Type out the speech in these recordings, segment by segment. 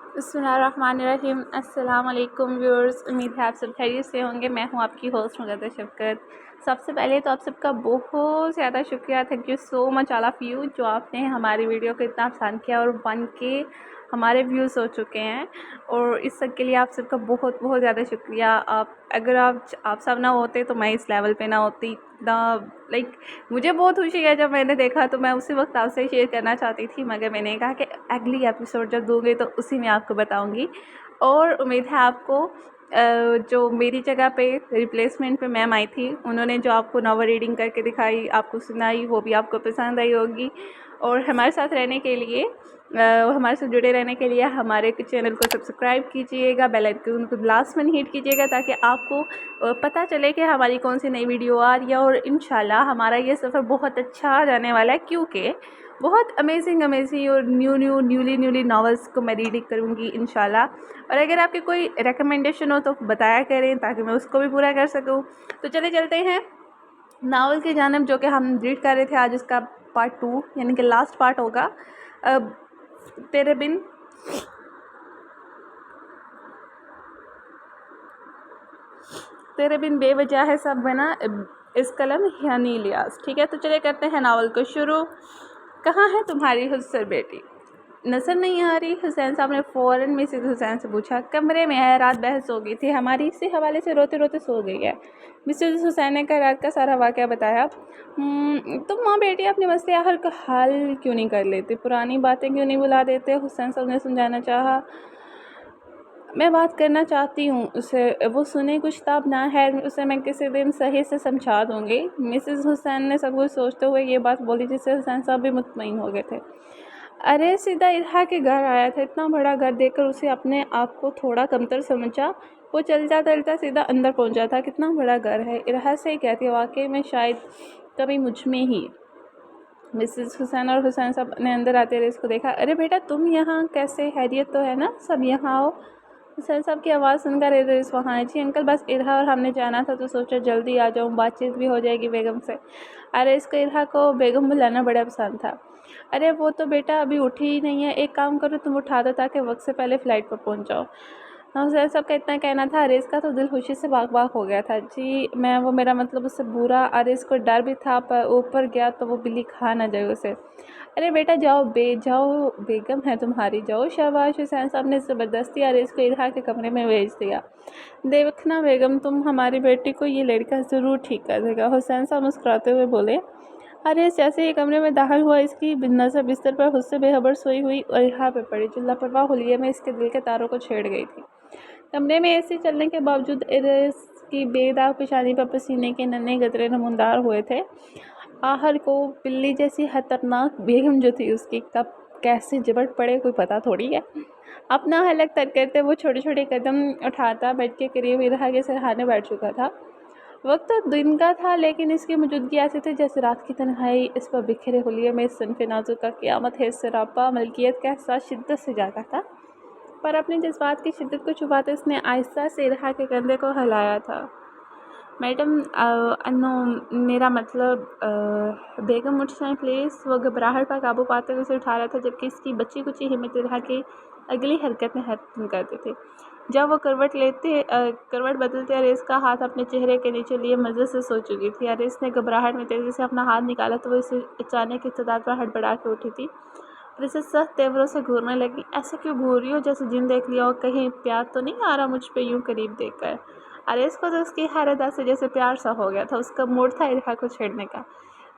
बिस्मिल्लाहिर्रहमानिर्रहीम। अस्सलाम वालेकुम व्यूअर्स, उम्मीद है आप सब खैरियत से होंगे। मैं हूं आपकी होस्ट मुक़द्दस शफ़क़त। सबसे पहले तो आप सबका बहुत ज़्यादा शुक्रिया, thank you so much all of you, जो आपने हमारी वीडियो को इतना पसंद किया और 1K हमारे व्यूज़ हो चुके हैं। और इस सब के लिए आप सबका बहुत बहुत ज़्यादा शुक्रिया। अगर आप सब ना होते तो मैं इस लेवल पे ना होती। इतना मुझे बहुत खुशी है जब मैंने देखा, तो मैं उसी वक्त आपसे शेयर करना चाहती थी, मगर मैंने कहा कि अगली एपिसोड जब दूँगी तो उसी में आपको बताऊँगी। और उम्मीद है आपको जो मेरी जगह पे रिप्लेसमेंट पे मैम आई थी, उन्होंने जो आपको नॉवल रीडिंग करके दिखाई, आपको सुनाई, वो भी आपको पसंद आई होगी। और हमारे साथ रहने के लिए हमारे साथ जुड़े रहने के लिए हमारे चैनल को सब्सक्राइब कीजिएगा, बेल आइकन को लास्ट में हिट कीजिएगा, ताकि आपको पता चले कि हमारी कौन सी नई वीडियो आ रही है। और इंशाल्लाह हमारा ये सफ़र बहुत अच्छा जाने वाला है, क्योंकि बहुत अमेजिंग और न्यूली नॉवेल्स को मैं रीडिंग करूँगी इंशाल्लाह। और अगर आपकी कोई रिकमेंडेशन हो तो बताया करें, ताकि मैं उसको भी पूरा कर सकूँ। तो चले चलते हैं नावल की जानिब, जो कि हम रीड कर रहे थे। आज इसका पार्ट 2 यानी कि लास्ट पार्ट होगा। तेरे बिन तेरे बिन बेवजह है सब बना इस कलम यानी इलियास। ठीक है, तो चलिए करते हैं नावल को शुरू। कहाँ है तुम्हारी हुस्न बेटी? नज़र नहीं आ रही? हुसैन साहब ने फ़ौरन मिसेस हुसैन से पूछा। कमरे में है, रात बहस हो गई थी हमारी, इसी हवाले से रोते रोते सो गई है। मिसेस हुसैन ने कल रात का सारा वाक़या बताया। तुम माँ बेटी अपने मसले आखिर का हल क्यों नहीं कर लेते, पुरानी बातें क्यों नहीं बुला देते? हुसैन साहब ने समझाना चाहा। मैं बात करना चाहती हूँ उसे, वो सुने कुछ तब ना है, उसे मैं किसी दिन सही से समझा दूँगी। मिसेस हुसैन ने सब कुछ सोचते हुए ये बात बोली, जिससे हुसैन साहब भी मुतमईन हो गए थे। अरे सीधा इरहा के घर आया था, इतना बड़ा घर देखकर उसे अपने आप को थोड़ा कमतर समझा। वो चलता चलता सीधा अंदर पहुंचा था। कितना बड़ा घर है, इरहा से ही कहती है, वाकई में शायद कभी मुझ में ही। मिसेस हुसैन और हुसैन साहब ने अंदर आते हुए इसको देखा। अरे बेटा तुम यहाँ कैसे, हैरियत तो है ना? सब यहाँ आओ। हुसैन साहब की आवाज़ सुनकर इस वहाँ आई। जी अंकल, बस इरहा और हमने जाना था तो सोचा जल्दी आ जाऊँ, बातचीत भी हो जाएगी बेगम से। अरे इसको इरहा को बेगम बुलाना बड़ा पसंद था। अरे वो तो बेटा अभी उठी ही नहीं है, एक काम करो तुम उठा दो ताकि वक्त से पहले फ़्लाइट पर पहुँच जाओ। हुसैन साहब का इतना कहना था। अरेस का तो दिल खुशी से बाग बाग हो गया था। जी मैं वो मेरा मतलब उससे बुरा, अरेस को डर भी था, पर ऊपर गया तो वो बिल्ली खा ना जाए उसे। अरे बेटा जाओ, जाओ, बेगम है तुम्हारी, जाओ। शाबाश। हुसैन साहब ने ज़बरदस्ती अरेस को इरहा के कमरे में भेज दिया। देखना बेगम, तुम हमारी बेटी को ये लड़का ज़रूर ठीक कर देगा। हुसैन साहब मुस्कुराते हुए बोले। अरे जैसे ही कमरे में दाखिल हुआ, इसकी नज़र बिस्तर पर खुद से बेखबर सोई हुई इरहा पे पड़ी, जो लापरवाह हुलिये में इसके दिल के तारों को छेड़ गई थी। कमरे में एसी चलने के बावजूद इसकी बेदाग पेशानी पर पसीने के नन्हे गतरे नमूनदार हुए थे। आहर को बिल्ली जैसी खतरनाक बेगम जो थी उसकी कब कैसे झपट पड़े कोई पता थोड़ी है। अपना हलक तक करते वो छोटे छोटे कदम उठाता बेड के करीब इरहा के सिरहाने बैठ चुका था। वक्त तो दिन का था, लेकिन इसकी मौजूदगी ऐसी थी जैसे रात की तन्हाई इस पर बिखरे हुलिये में सनफ़े नाजुक का क़यामत है सरापा मलकियत का एहसास शिद्दत से जागा था। पर अपने जज्बात की शिद्दत को छुपाते उसने आहिस्ता से इरहा के कंधे को हिलाया था। मैडम नो, मेरा मतलब बेगम उठ जाएं प्लीज़। वो घबराहट पर काबू पाते हुए उसे उठा रहा था, जबकि इसकी बच्ची कुची हिम्मत इरहा की अगली हरकत में हैरान करती थी। जब वो करवट बदलते अरेस का हाथ अपने चेहरे के नीचे लिए मज़े से सो चुकी थी। अरेस ने घबराहट में तेज़ी से अपना हाथ निकाला तो वो इसे अचानक इब्तदा पर हड़बड़ा के उठी थी और इसे सख्त तेवरों से घूरने लगी। ऐसे क्यों घूर रही हो, जैसे जिन देख लिया हो, कहीं प्यार तो नहीं आ रहा मुझ पे यूं करीब देखकर? अरेस को तो उसकी हैरत से जैसे प्यार सा हो गया था। उसका मूड था इरहा को छेड़ने का।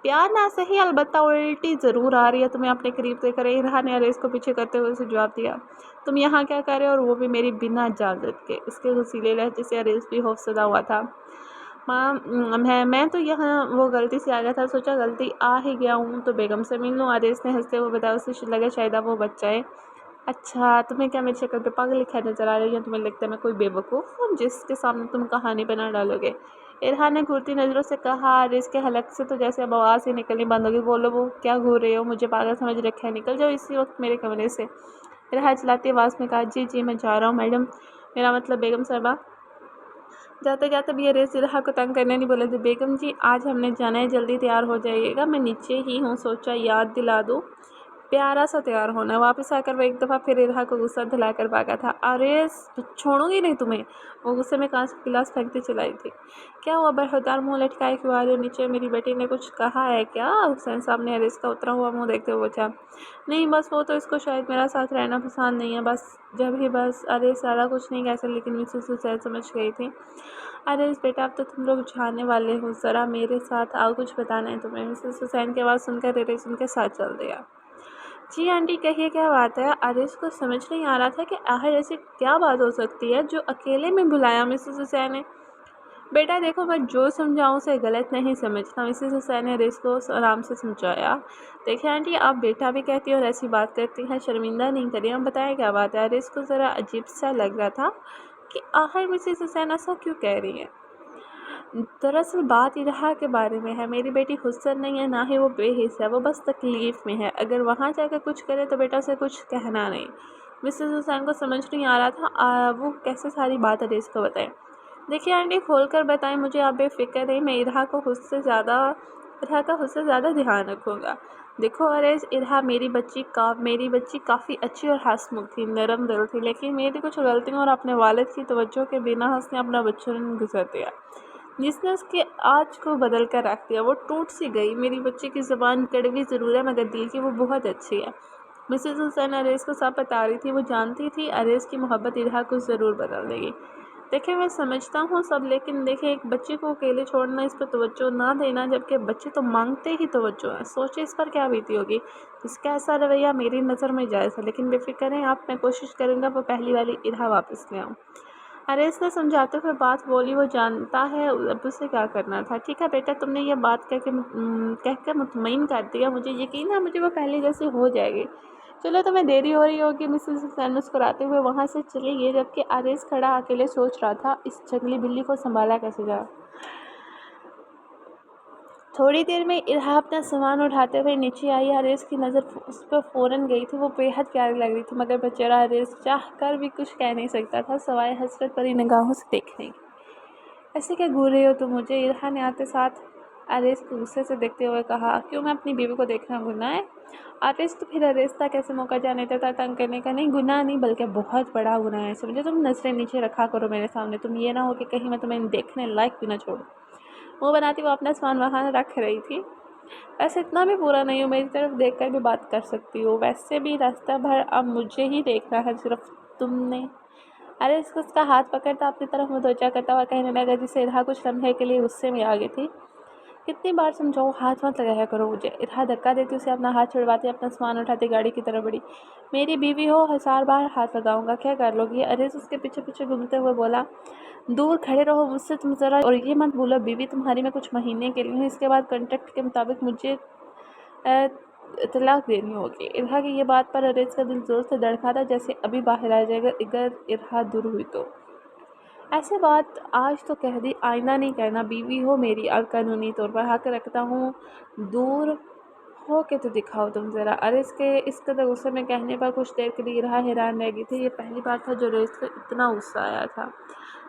प्यार ना सही, अलबत्ता उल्टी ज़रूर आ रही है तुम्हें अपने करीब देखकर। इरहा ने अरेस को पीछे करते हुए उसे जवाब दिया। तुम यहाँ क्या कर रहे हो, और वो भी मेरी बिना इजाज़त के? इसके वसीले लहजे से अरेस भी खौफसदा हुआ था। माँ मैं तो यहाँ वो गलती से आ गया था, सोचा गलती आ ही गया हूँ तो बेगम से मिल लूँ। अरेस ने हंसते हुए बताया। उसे लगा शायद वो बच्चा है। अच्छा, तुम्हें क्या मेरी शक्ल पे पागल लिखा नज़र आ रही है? तुम्हें लगता है मैं कोई बेवकूफ़ हूँ जिसके सामने तुम कहानी बना डालोगे? इरहा ने घूरती नज़रों से कहा। अरेस के हलक से तो जैसे अब आवाज़ ही निकलनी बंद होगी। बोलो, वो क्या घूर रहे हो? मुझे पागल समझ रखा है? निकल जाओ इसी वक्त मेरे कमरे से। इरहा चिल्लाती आवाज़ में कहा। जी मैं जा रहा हूँ मैडम, मेरा मतलब बेगम साहबा। जाते जाते भी अरेस इरहा को तंग करने नहीं बोले थे। बेगम जी आज हमने जाना है, जल्दी तैयार हो जाइएगा, मैं नीचे ही हूँ, सोचा याद दिला दूँ। प्यारा सा तैयार होना। वापस आकर वो एक दफ़ा फिर इरहा को गुस्सा दिलाकर भागा था। अरे तो छोड़ूंगी नहीं तुम्हें, वो गुस्से में कांच का गिलास फेंकती चलाई थी। क्या हुआ, बरहदार मुंह लटकाए क्यों आ रहे हो नीचे, मेरी बेटी ने कुछ कहा है क्या? हुसैन साहब ने अरेस का उतरा हुआ मुंह देखते हुए पूछा। नहीं बस वो तो इसको शायद मेरा साथ रहना पसंद नहीं है, बस अरे सारा कुछ नहीं कैसे, लेकिन मिसेस हुसैन समझ गई थी। अरे इस बेटा अब तो तुम लोग जाने वाले हो, ज़रा मेरे साथ आओ, कुछ बताना है तुम्हें। मिसेस हुसैन की आवाज़ सुनकर अरेस उनके साथ चल दिया। जी आंटी कहिए क्या बात है। अरेस को समझ नहीं आ रहा था कि आखिर ऐसी क्या बात हो सकती है जो अकेले में बुलाया मिसेस हुसैन ने। बेटा देखो, मैं जो समझाऊँ उसे गलत नहीं समझना, मिसेस हुसैन ने अरेस को आराम से समझाया। देखिए आंटी, आप बेटा भी कहती हैं और ऐसी बात करती हैं, शर्मिंदा नहीं करिए, हम बताएं क्या बात है। अरेस को ज़रा अजीब सा लग रहा था कि आखिर मिसेस हुसैन ऐसा क्यों कह रही है। दरअसल बात इरहा के बारे में है। मेरी बेटी हुस्न नहीं है, ना ही वो बेहिस है, वो बस तकलीफ़ में है। अगर वहाँ जाकर कुछ करे तो बेटा से कुछ कहना नहीं। मिसेस हुसैन को समझ नहीं आ रहा था वो कैसे सारी बात अरेस को बताएं। देखिए आंटी, खोल कर बताएं मुझे, आप बेफिक्र रही, मैं इरहा का हुस्न ज़्यादा ध्यान रखूँगा। देखो अरेस, इरहा मेरी बच्ची काफ़ी अच्छी और हंसमुख थी, नरम दिल थी, लेकिन मेरी कुछ गलतियों और अपने वालिद की तवज्जो के बिना उसने अपना बचपन गुजर दिया, जिसने उसके आज को बदल कर रख दिया। वो टूट सी गई। मेरी बच्ची की ज़ुबान कड़वी ज़रूर है, मगर दिल की वो बहुत अच्छी है। मिसेस हुसैन अरेस को सब बता रही थी। वो जानती थी अरेस की मोहब्बत इरहा को ज़रूर बदल देगी। देखिए मैं समझता हूँ सब, लेकिन देखिए एक बच्चे को अकेले छोड़ना, इस पर तवज्जो ना देना, जबकि बच्चे तो मांगते ही तवज्जो है। सोचिए इस पर क्या बीती होगी। इसका ऐसा रवैया मेरी नज़र में जायज़ है, लेकिन बेफिक्र रहें आप, मैं कोशिश करूँगा वो पहली वाली इरहा वापस ले आऊँ। अरेस ने समझाते हुए बात बोली। वो जानता है अब उसे क्या करना था। ठीक है बेटा, तुमने ये बात कहकर मुतमईन कर दिया, मुझे यकीन है मुझे वो पहले जैसी हो जाएगी। चलो तुम्हें देरी हो रही होगी। मिसेस हुसैन मुस्कुराते हुए वहाँ से चली गई, जबकि अरेस खड़ा अकेले सोच रहा था इस जंगली बिल्ली को संभाला कैसे जाए। थोड़ी देर में इरहा अपना सामान उठाते हुए नीचे आई। अरेस की नज़र उस पर फ़ौरन गई थी। वो बेहद प्यारी लग रही थी, मगर बेचारा अरेस चाह कर भी कुछ कह नहीं सकता था सिवाय हसरत भरी निगाहों से देखने की। ऐसे क्या घूर रही हो तुम मुझे, इरहा ने आते साथ अरेस को गुस्से से देखते हुए कहा। क्यों, मैं अपनी बीवी को देखना गुनाह है? अरेस तो फिर अरेस था, कैसे मौका जाने देता तंग करने का। नहीं, गुनाह नहीं बल्कि बहुत बड़ा गुनाह है। समझो, तुम नजरें नीचे रखा करो मेरे सामने, तुम ये ना हो कि कहीं मैं तुम्हें देखने लायक भी ना छोड़ूं। मुँह बनाती वो अपना सामान वहाँ रख रही थी। वैसे इतना भी बुरा नहीं हो, मेरी तरफ देखकर भी बात कर सकती हो। वैसे भी रास्ता भर अब मुझे ही देखना है, सिर्फ तुमने। अरे इसको उसका हाथ पकड़ता अपनी तरफ मुतवज्जा करता हुआ कहने लगा, जिसे इरहा कुछ लम्हे के लिए गुस्से में आ गई थी। कितनी बार समझाओ, हाथ मत लगाया करो मुझे। इरहा धक्का देती उसे अपना हाथ छुड़वाती अपना सामान उठाती गाड़ी की तरफ बढ़ी। मेरी बीवी हो, 1000 बार हाथ लगाऊंगा, क्या कर लोगी? अरेस उसके पीछे पीछे घूमते हुए बोला। दूर खड़े रहो मुझसे तुम ज़रा, और ये मत भूलो बीवी तुम्हारी मैं कुछ महीने के लिए हूँ, इसके बाद कॉन्ट्रैक्ट के मुताबिक मुझे तलाक देनी होगी। इरहा की ये बात पर अरेस का दिल ज़ोर से धड़का था, जैसे अभी बाहर आ जाएगा अगर इरहा दूर हुई तो। ऐसे बात आज तो कह दी, आइंदा नहीं कहना। बीवी हो मेरी, अब कानूनी तौर पर हक रखता हूँ, दूर हो के तो दिखाओ तुम ज़रा। अरेस के इस कदर गुस्से में कहने पर कुछ देर के लिए इरहा हैरान रह गई थी। ये पहली बार था जो अरेस को इतना गुस्सा आया था,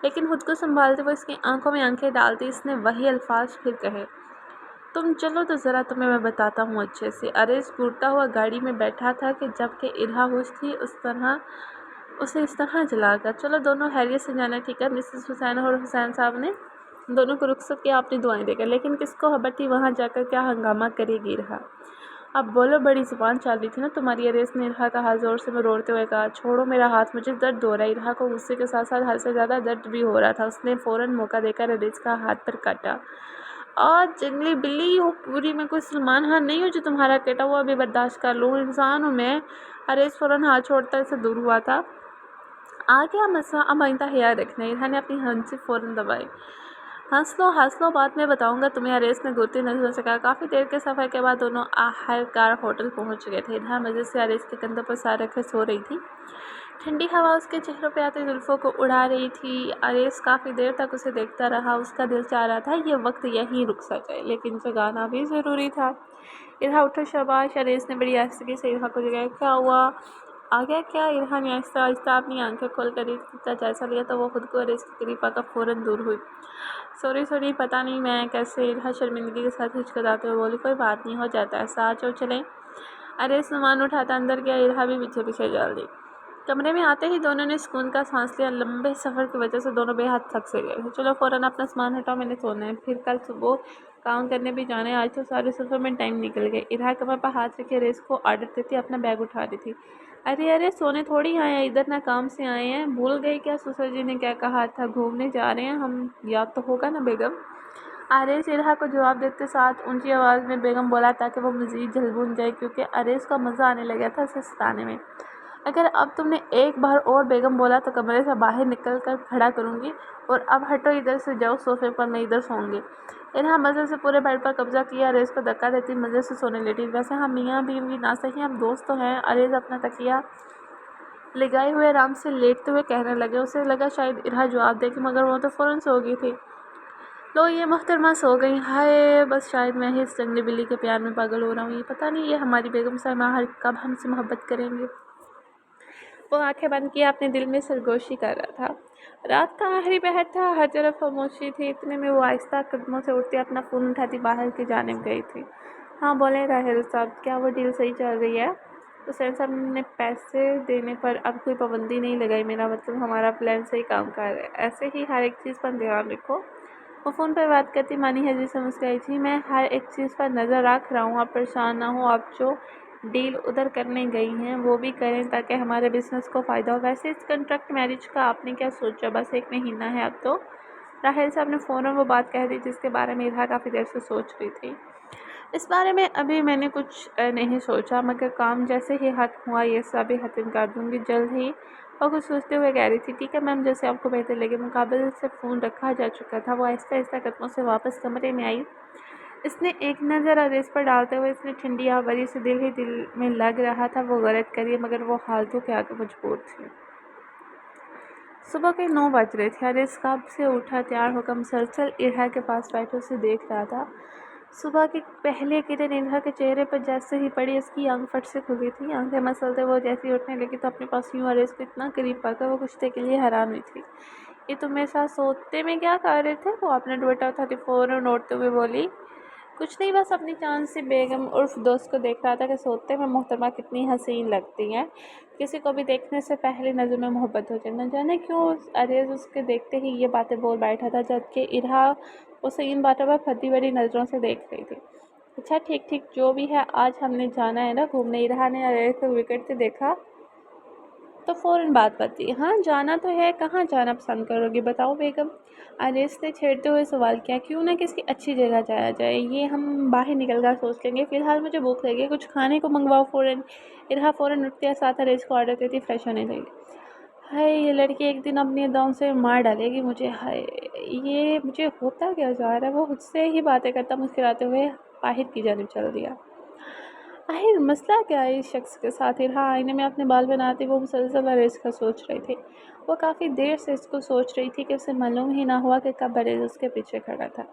लेकिन खुद को संभालते हुए इसकी आंखों में आंखें डालती इसने वही अल्फाज फिर कहे। तुम चलो तो ज़रा, तुम्हें मैं बताता हूँ अच्छे से। अरेस घूरता हुआ गाड़ी में बैठा था कि जबकि इरहा हुश थी उसे इस तरह जलाकर। चलो दोनों हैरियत से जाना, ठीक है? मिसेस हुसैन और हुसैन साहब ने दोनों को रुखसत किया अपनी दुआएं देकर, लेकिन किसको खबर थी वहाँ जाकर क्या हंगामा करेगी इरहा। अब बोलो, बड़ी ज़ुबान चल रही थी ना तुम्हारी। अरेस ने इरहा का हाथ ज़ोर से रोड़ते हुए कहा। छोड़ो मेरा हाथ, मुझे दर्द हो रहा है। इरहा को गुस्से के साथ साथ हद से ज़्यादा दर्द भी हो रहा था। उसने फ़ौरन मौका देकर अरेस का हाथ पर काटा। और जंगली बिल्ली हो पूरी, मैं कोई सलमान खान नहीं हूँ जो तुम्हारा कटा हुआ भी बर्दाश्त कर लूँ, इंसान हूँ मैं। अरेस फ़ौरन हाथ छोड़ता से दूर हुआ था। आ गया मसला, अब आइंदा ख्याल रखना। इरहा ने अपनी हंसी फ़ौरन दबाई। हंस लो बाद में बताऊंगा तुम्हें, अरेस ने घूरती नजरों से कहा। काफ़ी देर के सफ़र के बाद दोनों आखिरकार होटल पहुंच गए थे। इरहा मज़े से अरेस के कंधों पर सर रखे सो रही थी। ठंडी हवा उसके चेहरों पे आती जुल्फ़ों को उड़ा रही थी। अरेस काफ़ी देर तक उसे देखता रहा। उसका दिल चाह रहा था ये वक्त यहीं रुक सा जाए, लेकिन जगाना भी ज़रूरी था। इरहा उठो शाबाश। अरेस ने बड़ी आहिस्तगी से इरहा को जगाया। क्या हुआ, आ गया क्या? इरहा ने आहिस्ता आहिस्ता अपनी आंखें खोल कर इसका जायज़ा लिया तो वो खुद को अरेस के करीब आकर फ़ौरन दूर हुई। सॉरी पता नहीं मैं कैसे। इरहा शर्मिंदगी के साथ हिचकिचाते हुए बोली। कोई बात नहीं, हो जाता है, ऐसा आ जाओ चलें। अरे सामान उठाता अंदर गया, इरहा भी पीछे पीछे चल दी। कमरे में आते ही दोनों ने सुकून का सांस लिया। लंबे सफ़र की वजह से दोनों बेहद थक से गए थे। चलो फ़ौरन अपना सामान हटाओ, मैंने सोना है, फिर कल सुबह काम करने भी जाना है। आज तो सारे सफ़र में टाइम निकल गए। इरहा कमर पर हाथ रखे रेस को ऑर्डर देती अपना बैग उठा रही थी। अरे अरे, सोने थोड़ी आए हैं, इधर ना काम से आए हैं। भूल गए क्या ससुर जी ने क्या कहा था, घूमने जा रहे हैं हम, याद तो होगा ना बेगम। आरेस इरहा को जवाब देते साथ ऊंची आवाज़ में बेगम बोला ताकि वो मज़ीद जल्बून जाए, क्योंकि आरेस का मज़ा आने लगा था उसे सताने में। अगर अब तुमने एक बार और बेगम बोला तो कमरे से बाहर निकल कर खड़ा करूँगी, और अब हटो इधर से, जाओ सोफे पर, मैं इधर सोऊंगी। इरहा मज़े से पूरे बेड पर कब्जा किया। अरेज को धक्का देती मज़े से सोने लेटी। वैसे हम मियाँ बीवी ना सही, हम दोस्त तो हैं। अरेज अपना तकिया लगाए हुए आराम से लेटते हुए कहने लगे। उसे लगा शायद इरहा जवाब देगी, मगर वो तो फ़ौरन सो गई थी। लो ये मोहतरमा सो गई। हाय, बस शायद मैं ही इस जंगली बिल्ली के प्यार में पागल हो रहा हूँ। ये पता नहीं ये हमारी बेगम साहिबा हर कब हमसे मोहब्बत करेंगे। वो आंखें बंद किए अपने दिल में सरगोशी कर रहा था। रात का आखिरी पहर था, हर तरफ खामोशी थी। इतने में वो आहिस्ता कदमों से उठती अपना फ़ोन उठाती बाहर की जानिब गई थी। हाँ बोले राहिल साहब, क्या वो डील सही चल रही है? तो सैन साहब ने पैसे देने पर अब कोई पाबंदी नहीं लगाई। मेरा मतलब हमारा प्लान सही काम कर रहा है। ऐसे ही हर एक चीज़ पर ध्यान रखो। वो फ़ोन पर बात करती मानी हजी से मुस्कुराई थी। मैं हर एक चीज़ पर नज़र रख रहा हूँ, आप परेशान ना हो। आप जो डील उधर करने गई हैं वो भी करें ताकि हमारे बिजनेस को फ़ायदा हो। वैसे इस कॉन्ट्रैक्ट मैरिज का आपने क्या सोचा? बस 1 महीना है अब तो। राहेल साहब ने फ़ौरन वो बात कह दी जिसके बारे में इरहा काफ़ी देर से सोच रही थी। इस बारे में अभी मैंने कुछ नहीं सोचा, मगर काम जैसे ही ख़त्म हुआ ये सभी ख़त्म कर दूँगी जल्द ही। और कुछ सोचते हुए कह रही थी, ठीक है मैम, जैसे आपको बेहतर लगे। मुकाबले से फ़ोन रखा जा चुका था। वो आहिस्ता आहिस्ता कदमों से वापस कमरे में आई। इसने एक नज़र अरेस पर डालते हुए इसने ठंडी आवरी से दिल ही दिल में लग रहा था वो गलत करिए, मगर वो हालतों के आगे मजबूर थी। सुबह के 9 बज रहे थे। अरेस कब से उठा, तैयार होकर मुसलसल इरहा के पास बैठे उसे देख रहा था। सुबह की पहले किरण इरहा के चेहरे पर जैसे ही पड़ी, उसकी आंख फट से खुली थी। आंखें मसलते वो जैसे ही उठने लगी तो अपने पास यूँ अरेस को इतना करीब पाकर वो कुछ देर के लिए हैरान हुई थी। ये तुम मेरे साथ सोते में क्या कर रहे थे? वो अपना दुपट्टा उठाती फ़ौरन उठते हुए बोली। कुछ नहीं, बस अपनी चांद सी बेगम उर्फ दोस्त को देख रहा था कि सोते में मोहतरमा कितनी हसीन लगती हैं। किसी को भी देखने से पहले नज़र में मोहब्बत हो जाए। न जाने क्यों अरेज उसके देखते ही ये बातें बोल बैठा था, जबकि इरहा उसे इन बातों पर फटी बड़ी नज़रों से देख रही थी। अच्छा ठीक ठीक, जो भी है, आज हमने जाना है ना घूमने? इरहा ने अरेज को विकेट से देखा तो फ़ौरन बात बदली। हाँ जाना तो है, कहाँ जाना पसंद करोगी बताओ बेगम? अरेस ने छेड़ते हुए सवाल किया। क्यों ना किसी अच्छी जगह जाया जाए, ये हम बाहर निकल कर सोच लेंगे। फ़िलहाल मुझे भूख लगी है, कुछ खाने को मंगवाओ फ़ौरन। इरहा फ़ौरन उठते साथ अरेस को ऑर्डर देती फ्रेश होने लगी। हाय, ये लड़की एक दिन अपनी अदाओं से मार डालेगी मुझे। हाय, ये मुझे होता क्या जा रहा है? वो उससे ही बातें करता मुस्कुराते हुए बाहर की जानिब चल दिया। आखिर मसला क्या है इस शख्स के साथ? इरहा आईने में अपने बाल बनाती वो मुसलसल अरेज का सोच रही थी। वो काफ़ी देर से इसको सोच रही थी कि उसे मालूम ही ना हुआ कि कब अरेज उसके पीछे खड़ा था।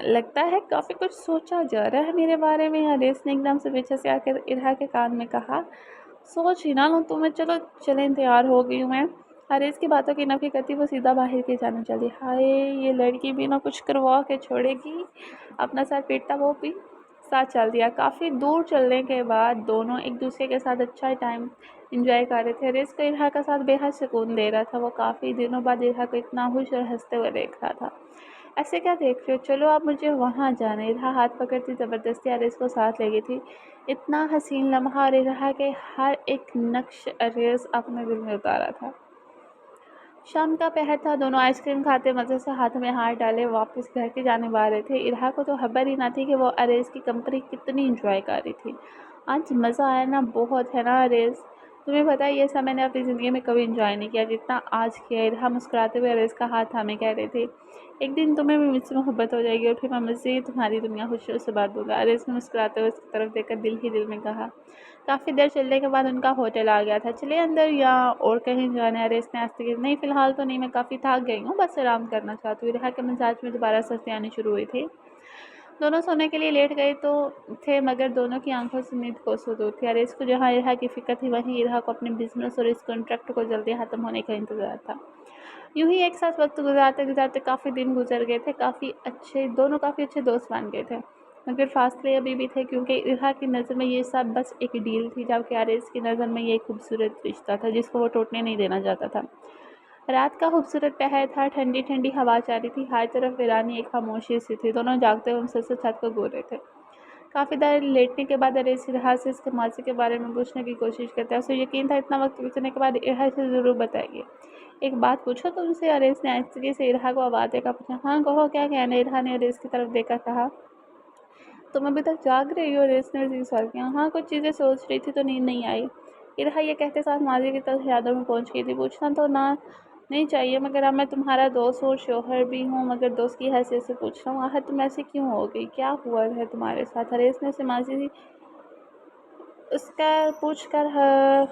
लगता है काफ़ी कुछ सोचा जा रहा है मेरे बारे में, अरेज ने एकदम से पीछे से आकर इरहा के कान में कहा। सोच ही ना लूँ तुम्हें, चलो चलें, तैयार हो गई हूँ मैं। अरेज की बातों की नफी करती वो सीधा बाहर की जाने चली। हाय, ये लड़की भी ना कुछ करवा के छोड़ेगी। अपना सर पीटता वो भी साथ चल दिया। काफ़ी दूर चलने के बाद दोनों एक दूसरे के साथ अच्छा टाइम इंजॉय कर रहे थे। अरेज को इरहा का साथ बेहद सुकून दे रहा था। वो काफ़ी दिनों बाद इरहा को इतना खुश और हंसते हुए देख रहा था। ऐसे क्या देख रहे हो, चलो आप, मुझे वहाँ जाना है। इरहा हाथ पकड़ती ज़बरदस्ती अरेज को साथ ले गई थी। इतना हसीन लम्हा और इरहा के हर एक नक्श अरेज अपने दिल में उतारा था। शाम का पहर था। दोनों आइसक्रीम खाते मज़े से हाथ में हाथ डाले वापस घर की जानिब आ रहे थे। इरहा को तो खबर ही ना थी कि वो अरेज की कंपनी कितनी इंजॉय कर रही थी। आज मज़ा आया ना बहुत, है ना अरेज? तुम्हें पता है ये सब मैंने अपनी ज़िंदगी में कभी इंजॉय नहीं किया जितना आज किया। इरहा मुस्कुराते हुए अरेज का हाथ थामे कह रहे थे। एक दिन तुम्हें भी मुझसे मोहब्बत हो जाएगी और फिर मैं मज़ीद तुम्हारी दुनिया खुशियों से बात दूंगा। अरेज ने मुस्कुराते हुए उसकी तरफ देखकर दिल ही दिल में कहा। काफ़ी देर चलने के बाद उनका होटल आ गया था। चले अंदर या और कहीं जाना है? अरेज ने आस्ते नहीं, फ़िलहाल तो नहीं, मैं काफ़ी थक गई हूँ, बस आराम करना चाहती हूँ। इरहा के मिजाज में दोबारा सस्ती आनी शुरू हुई थी। दोनों सोने के लिए लेट गए तो थे, मगर दोनों की आंखों से नींद को दूर थी। अरेज को जहाँ इरहा की फ़िक्र थी, वहीं इरहा को अपने बिजनेस और इस कॉन्ट्रैक्ट को जल्दी ख़त्म होने का इंतज़ार था। यूं ही एक साथ वक्त गुजारते गुजारते काफ़ी दिन गुजर गए थे। दोनों काफ़ी अच्छे दोस्त बन गए थे। मगर फासले अभी भी थे, क्योंकि इरहा की नज़र में ये सब बस एक डील थी, जबकि आरिस की नज़र में ये एक खूबसूरत रिश्ता था जिसको वो टूटने नहीं देना चाहता था। रात का खूबसूरत पहर था, ठंडी ठंडी हवा जा रही थी, हर तरफ वीरानी एक खामोशी सी थी। दोनों जागते हुए मुसलसल छत को घूर रहे थे। काफ़ी देर लेटने के बाद अरेस इरहा से इसके माजी के बारे में पूछने की कोशिश करता है। उसे यकीन था इतना वक्त गुजरने के बाद इरहा से ज़रूर बताएगी। एक बात पूछो तुमसे, अरेस ने आहिस्तगी से इरहा को आवाज़ देकर पूछा। हाँ कहो, क्या कहना है? इरहा ने अरेस की तरफ देखकर कहा। तुम अभी तक जाग रही हो? अरेस ने मज़ीद सवाल किया। हाँ, कुछ चीज़ें सोच रही थी तो नींद नहीं आई। इरहा ये कहते साथ माजी की तरफ यादों में पहुंच गई थी। पूछना तो ना नहीं चाहिए, मगर अब मैं तुम्हारा दोस्त और शोहर भी हूँ, मगर दोस्त की हैसियत से पूछ रहा हूँ। आखिर तुम ऐसी क्यों हो गई? क्या हुआ है तुम्हारे साथ? अरेस ने उसे माजी उसका पूछ कर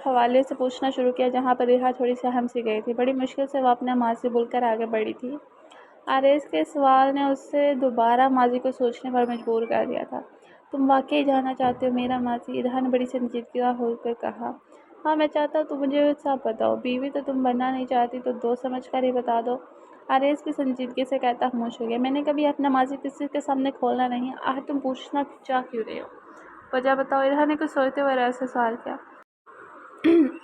हवाले से पूछना शुरू किया, जहाँ पर इरहा थोड़ी सी सहम सी गई थी। बड़ी मुश्किल से वह अपने माँ से भूलकर आगे बढ़ी थी। आरेस के सवाल ने उसे दोबारा माजी को सोचने पर मजबूर कर दिया था। तुम वाकई जानना चाहते हो मेरा माजी? इरहा ने बड़ी संजीदगी होकर कहा। हाँ, मैं चाहता हूँ तुम मुझे सब बताओ। बीवी तो तुम बनना नहीं चाहती तो दोस्त समझ कर ही बता दो। आरेस भी संजीदगी से कहता खामोश हो गया। मैंने कभी अपना माजी किसी के सामने खोलना नहीं। आखिर तुम पूछना चाह क्यों रहे हो? वजह बताओ। इरहा ने कुछ सोचते हुए ऐसे सवाल किया।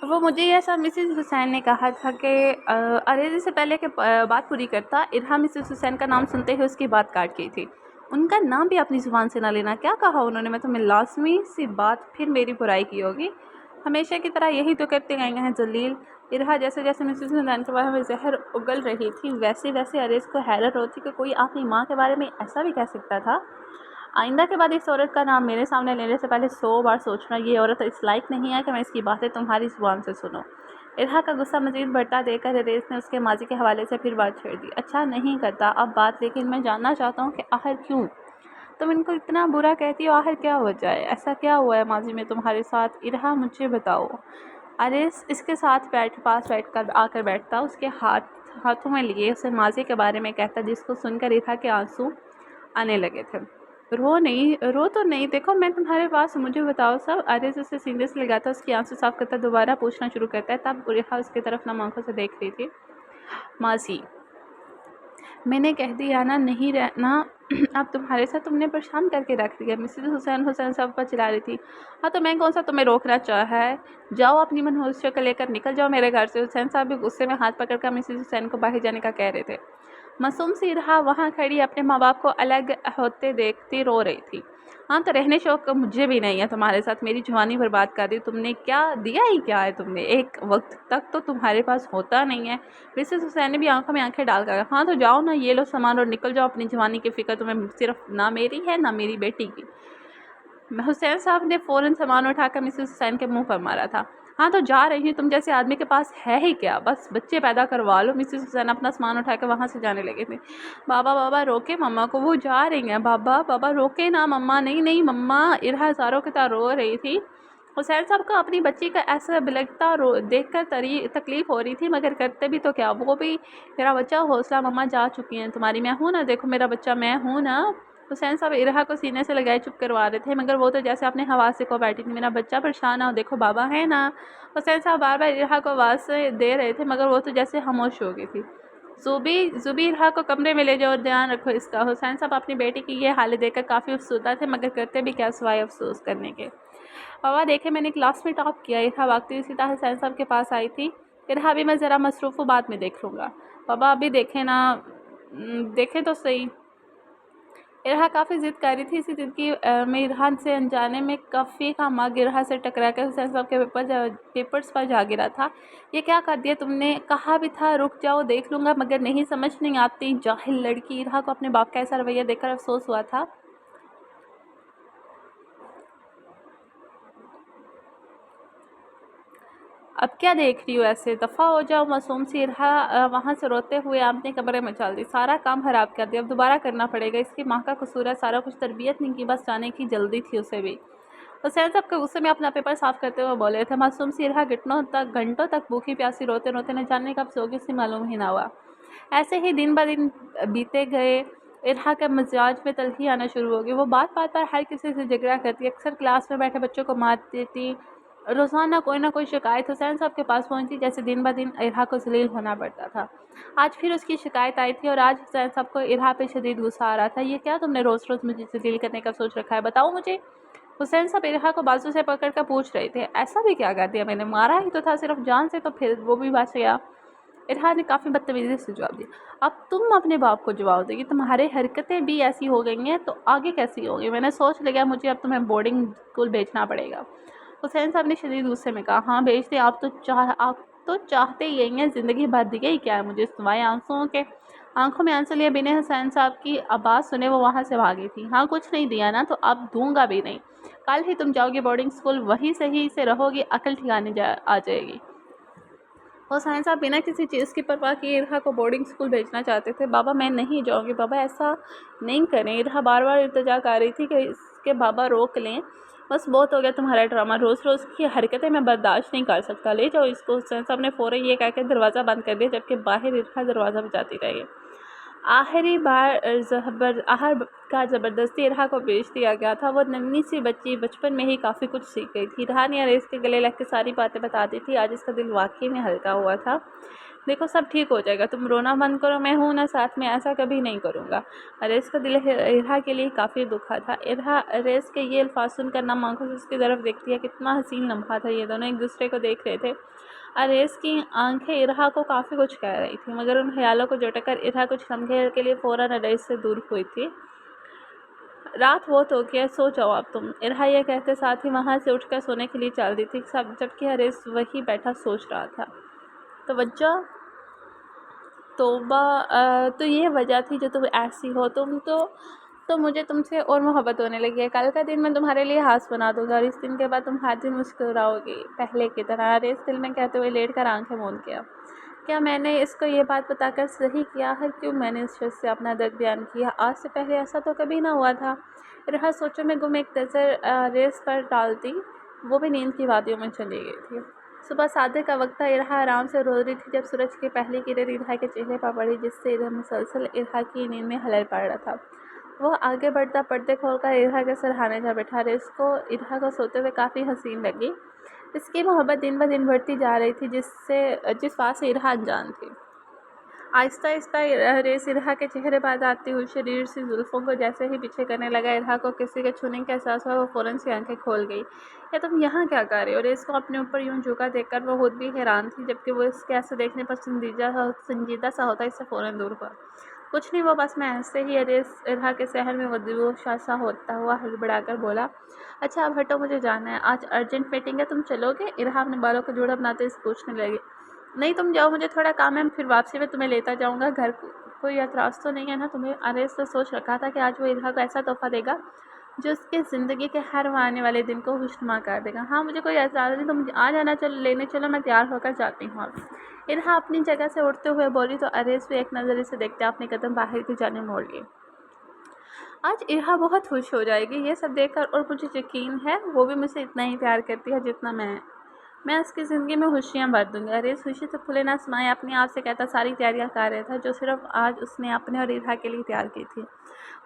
वो मुझे यह सब मिसेस हुसैन ने कहा था कि अरेज़ी से पहले कि बात पूरी करता, इरहा मिसेस हुसैन का नाम सुनते ही उसकी बात काट गई थी। उनका नाम भी अपनी ज़ुबान से ना लेना। क्या कहा उन्होंने? मैं तुम्हें लाजमी सी बात फिर मेरी बुराई की होगी। हमेशा की तरह यही तो करते गए हैं जलील। इरहा जैसे जैसे मिसेस हुसैन के बारे में जहर उगल रही थी, वैसे वैसे अरेज़ को हैरत होती कि कोई अपनी माँ के बारे में ऐसा भी कह सकता था। आइंदा के बाद इस औरत का नाम मेरे सामने लेने से पहले 100 बार सोचना। ये औरत इस लायक नहीं है कि मैं इसकी बातें तुम्हारी ज़ुबान से सुनूं। इरहा का गुस्सा मज़ीद बढ़ता देखकर अरेस ने उसके माजी के हवाले से फिर बात छेड़ दी। अच्छा, नहीं करता अब बात, लेकिन मैं जानना चाहता हूँ कि आखिर क्यों तुम इनको इतना बुरा कहती हो? आखिर क्या वजह है? ऐसा क्या हुआ है माजी में तुम्हारे साथ? इरहा, मुझे बताओ। अरेस इसके साथ पास बैठ कर आकर बैठता, उसके हाथों में लिए उसे माजी के बारे में कहता, जिसको सुनकर इरहा के आंसू आने लगे थे। रो तो नहीं, देखो मैं तुम्हारे पास हूँ, मुझे बताओ सब। आरिज़ उसे सीने से लगाता, उसकी आंसू साफ करता दोबारा पूछना शुरू करता है। तब उरेहा उसकी तरफ नम आंखों से देख रही थी। मासी, मैंने कह दिया ना नहीं रहना अब तुम्हारे साथ, तुमने परेशान करके रख दिया। मिसेस हुसैन हुसैन सब पर चिल्ला रही थी। हाँ तो मैं कौन सा तुम्हें रोकना चाहा है? जाओ अपनी मनहूसियों को लेकर निकल जाओ मेरे घर से। हुसैन साहब भी गुस्से में हाथ पकड़कर मिसेस हुसैन को बाहर जाने का कह रहे थे। मासूम सी रहा वहाँ खड़ी अपने माँ बाप को अलग होते देखती रो रही थी। हाँ तो रहने शौक मुझे भी नहीं है तुम्हारे साथ, मेरी जवानी बर्बाद कर दी तुमने। क्या दिया ही क्या है तुमने? एक वक्त तक तो तुम्हारे पास होता नहीं है। मिसेस हुसैन ने भी आंखों में आंखें डाल कर, हाँ तो जाओ ना, ये लो सामान और निकल जाओ। अपनी जवानी की फिक्र तुम्हें सिर्फ ना मेरी है ना मेरी बेटी की। हुसैन साहब ने फ़ौरन सामान उठाकर मिसेस हुसैन के मुंह पर मारा था। हाँ तो जा रही हूँ, तुम जैसे आदमी के पास है ही क्या? बस बच्चे पैदा करवा लो। मिसेस हुसैन अपना सामान उठाकर वहाँ से जाने लगे थे। बाबा बाबा रोके मम्मा को, वो जा रही हैं। बाबा बाबा रोके ना मम्मा। नहीं नहीं मम्मा। इरहा हज़ारों की तरह रो रही थी। हुसैन साहब को अपनी बच्ची का ऐसा बिलखता रो देखकर तकलीफ़ हो रही थी, मगर करते भी तो क्या। वो भी मेरा बच्चा, हौसला मम्मा जा चुकी हैं तुम्हारी, मैं हूँ ना, देखो मेरा बच्चा मैं हूँ ना। हुसैन साहब इरहा को सीने से लगाए चुप करवा रहे थे, मगर वो तो जैसे अपने हवासे को बैठी थी। मेरा बच्चा परेशान ना हो, देखो बाबा है ना। हुसैन साहब बार बार इरहा को आवाज़ दे रहे थे, मगर वो तो जैसे खामोश हो गई थी। ज़ुबी इरहा को कमरे में ले जाओ और ध्यान रखो इसका। हुसैन साहब अपनी बेटी की ये हालत देखकर काफ़ी अफसुदा थे, मगर करते भी क्या सिवाय अफसोस करने के। बाबा देखे मैंने क्लास में टॉप किया। इरहा भागती हुई सीधा हुसैन साहब के पास आई थी। इरहा, भी मैं ज़रा मसरूफ़ हूँ, बाद में देख लूँगा। बाबा अभी देखें ना, देखें तो सही। इरहा काफ़ी ज़िद कर रही थी। इसी ज़िद की में इरहा से अनजाने में कफ़ी का मग इरहा से टकरा कर हुसैन साहब के पेपर्स पर जा गिरा था। ये क्या कर दिया तुमने? कहा भी था रुक जाओ देख लूँगा, मगर नहीं, समझ नहीं आती जाहिल लड़की। इरहा को अपने बाप का ऐसा रवैया देखकर अफसोस हुआ था। अब क्या देख रही हो ऐसे? दफ़ा हो जाओ। मासूम सी इरहा वहाँ से रोते हुए अपने कमरे में चल दी। सारा काम ख़राब कर दिया, अब दोबारा करना पड़ेगा। इसकी माँ का कसूर है, सारा कुछ तरबियत नहीं की, बस जाने की जल्दी थी उसे भी। हुसैन साहब के गुस्से में अपना पेपर साफ़ करते हुए बोले थे। मासूम सी इरहा घंटों तक भूखी प्यासी रोते रोते न जाने कब सोगी, उसे मालूम ही ना हुआ। ऐसे ही दिन ब दिन बीते गए। इरहा के मिजाज में तल्खी आना शुरू हो गई। वो बात बात पर हर किसी से झगड़ा करती, अक्सर क्लास में बैठे बच्चों को मार देती, रोज़ाना कोई ना कोई शिकायत हुसैन साहब के पास पहुंची, जैसे दिन ब दिन इरहा को ज़लील होना पड़ता था। आज फिर उसकी शिकायत आई थी और आज हुसैन साहब को इरहा पे शदीद गुस्सा आ रहा था। ये क्या तुमने रोज़ रोज़ मुझे ज़लील करने का सोच रखा है, बताओ मुझे। हुसैन साहब इरहा को बाजू से पकड़ कर पूछ रहे थे। ऐसा भी क्या कर दिया मैंने, मारा ही तो था सिर्फ जान से, तो फिर वो भी बच गया। इरहा ने काफ़ी बदतमीज़ी से जवाब दिया। अब तुम अपने बाप को जवाब दोगी, तुम्हारी हरकतें भी ऐसी हो गई हैं तो आगे कैसी होगी। मैंने सोच लिया मुझे अब तुम्हें बोर्डिंग स्कूल भेजना पड़ेगा। हुसैन साहब ने शदीद गुस्से में कहा, हाँ भेज दे, आप तो चाहते यही हैं, ज़िंदगी भर दिया ही क्या है मुझे सिवाय आंसुओं के। आंखों में आंसू लिए बिना हुसैन साहब की आवाज़ सुने वो वहाँ से भागी थी। हाँ कुछ नहीं दिया ना तो अब दूंगा भी नहीं। कल ही तुम जाओगे बोर्डिंग स्कूल, वहीं सही से रहोगी, अकल ठिकाने आ जाएगी। हुसैन साहब बिना किसी चीज़ की परवाह किए इरहा को बोर्डिंग स्कूल भेजना चाहते थे। बाबा मैं नहीं जाऊँगी, बाबा ऐसा नहीं करें। इरहा बार बार इल्तिजा कर रही थी कि इसके बाबा रोक लें। बस बहुत हो गया तुम्हारा ड्रामा, रोज़ रोज़ की हरकतें मैं बर्दाश्त नहीं कर सकता, ले जाओ इसको। हुसैन साहब ने फ़ौरन ये कहकर दरवाज़ा बंद कर दिया, जबकि बाहर इरहा दरवाज़ा बजाती रही। आखिरी बार आहर का ज़बरदस्ती इरहा को बेच दिया गया था। वो नन्ही सी बच्ची बचपन में ही काफ़ी कुछ सीख गई थी। इरहा ने अरेस के गले लग के सारी बातें बता दी थी। आज इसका दिल वाकई में हल्का हुआ था। देखो सब ठीक हो जाएगा, तुम रोना बंद करो, मैं हूँ ना साथ में, ऐसा कभी नहीं करूँगा। अरेस का दिल इरहा के लिए काफ़ी दुखा था। इरहा अरेस के ये अल्फाज सुनकर नम आंखों से उसकी तरफ देखती है। कितना हसीन लम्हा था, ये दोनों एक दूसरे को देख रहे थे। अरेस की आंखें इरहा को काफ़ी कुछ कह रही थी, मगर उन ख्यालों को झटकर इरहा कुछ लम्हे के लिए फ़ौरन अरेस से दूर हुई थी। रात बहुत हो गई है, सो जाओ अब तुम। इरहा ये कहते साथ ही वहाँ से उठकर सोने के लिए चल दी थी, सब जबकि अरेस वही बैठा सोच रहा था। तवज्जो तौबा, तो ये वजह थी जो तुम ऐसी हो, तुम तो मुझे तुमसे और मोहब्बत होने लगी है। कल का दिन मैं तुम्हारे लिए हास बना दूंगा और इस दिन के बाद तुम हर दिन मुस्कुराओगी पहले की तरह। अरेस दिल में कहते हुए लेट कर आंखें मूंद गया। क्या मैंने इसको ये बात बताकर सही किया है, क्यों मैंने इस शख्स से अपना दर्द बयान किया, आज से पहले ऐसा तो कभी ना हुआ था। इरहा सोचों में गुम एक नज़र रेस पर डालती, वो भी नींद की वादियों में चली गई थी। सुबह सादे का वक्त था। इरहा आराम से रो रही थी जब सूरज की पहली किरण इरहा के चेहरे पर पड़ी, जिससे इरहा मुसलसल इरहा की नींद में हलल पड़ रहा था। वह आगे बढ़ता पर्दे खोलकर इरहा के सिरहाने जा बैठा। रेस को इरहा को सोते हुए काफ़ी हसीन लगी। इसकी मोहब्बत दिन ब दिन बढ़ती जा रही थी, जिस बात से इरहा अनजान थी। आहिस्ता आहिस्ता रेस इरहा के चेहरे पर आती हुई शरीर से जुल्फ़ों को जैसे ही पीछे करने लगा। इरहा को किसी के छूने का एहसास हुआ। वो फ़ौरन से आंखें खोल गई। या तुम यहाँ क्या कर रहे हो? रेस को अपने ऊपर यूं झुका देखकर वो खुद भी हैरान थी, जबकि वो इसके ऐसे देखने पर संजीदा सा होता, इससे फ़ौरन दूर हुआ। कुछ नहीं, वो बस मैं ऐसे ही। रेस इरहा के सहर में वो सा होता हुआ हड़बड़ाकर बोला, अच्छा अब हटो, मुझे जाना है, आज अर्जेंट मीटिंग है, तुम चलोगे? इरहा अपने बालों को जोड़ा बनाते हुए पूछने लगी। नहीं तुम जाओ, मुझे थोड़ा काम है, फिर वापसी में तुम्हें लेता जाऊंगा। घर कोई एतराज़ तो नहीं है ना तुम्हें? अरेस तो सोच रखा था कि आज वो इरहा को ऐसा तोहफा देगा जो उसके ज़िंदगी के हर आने वाले दिन को खुशनुमा कर देगा। हाँ मुझे कोई एतराज़ नहीं, तुम आ जाना, चलो लेने चलो, मैं तैयार होकर जाती हूँ अब। इरहा अपनी जगह से उठते हुए बोली तो अरेस भी एक नज़र से देखते अपने कदम बाहर की जाने मोड़ लिए। आज इरहा बहुत खुश हो जाएगी ये सब देखकर, और मुझे यकीन है वो भी मुझसे इतना ही प्यार करती है जितना मैं उसकी ज़िंदगी में खुशियाँ भर दूँगी। अरे इस खुशी से फूले ना समाये, अपने आप से कहता सारी तैयारियाँ कर रहा था जो सिर्फ आज उसने अपने और इरहा के लिए तैयार की थी।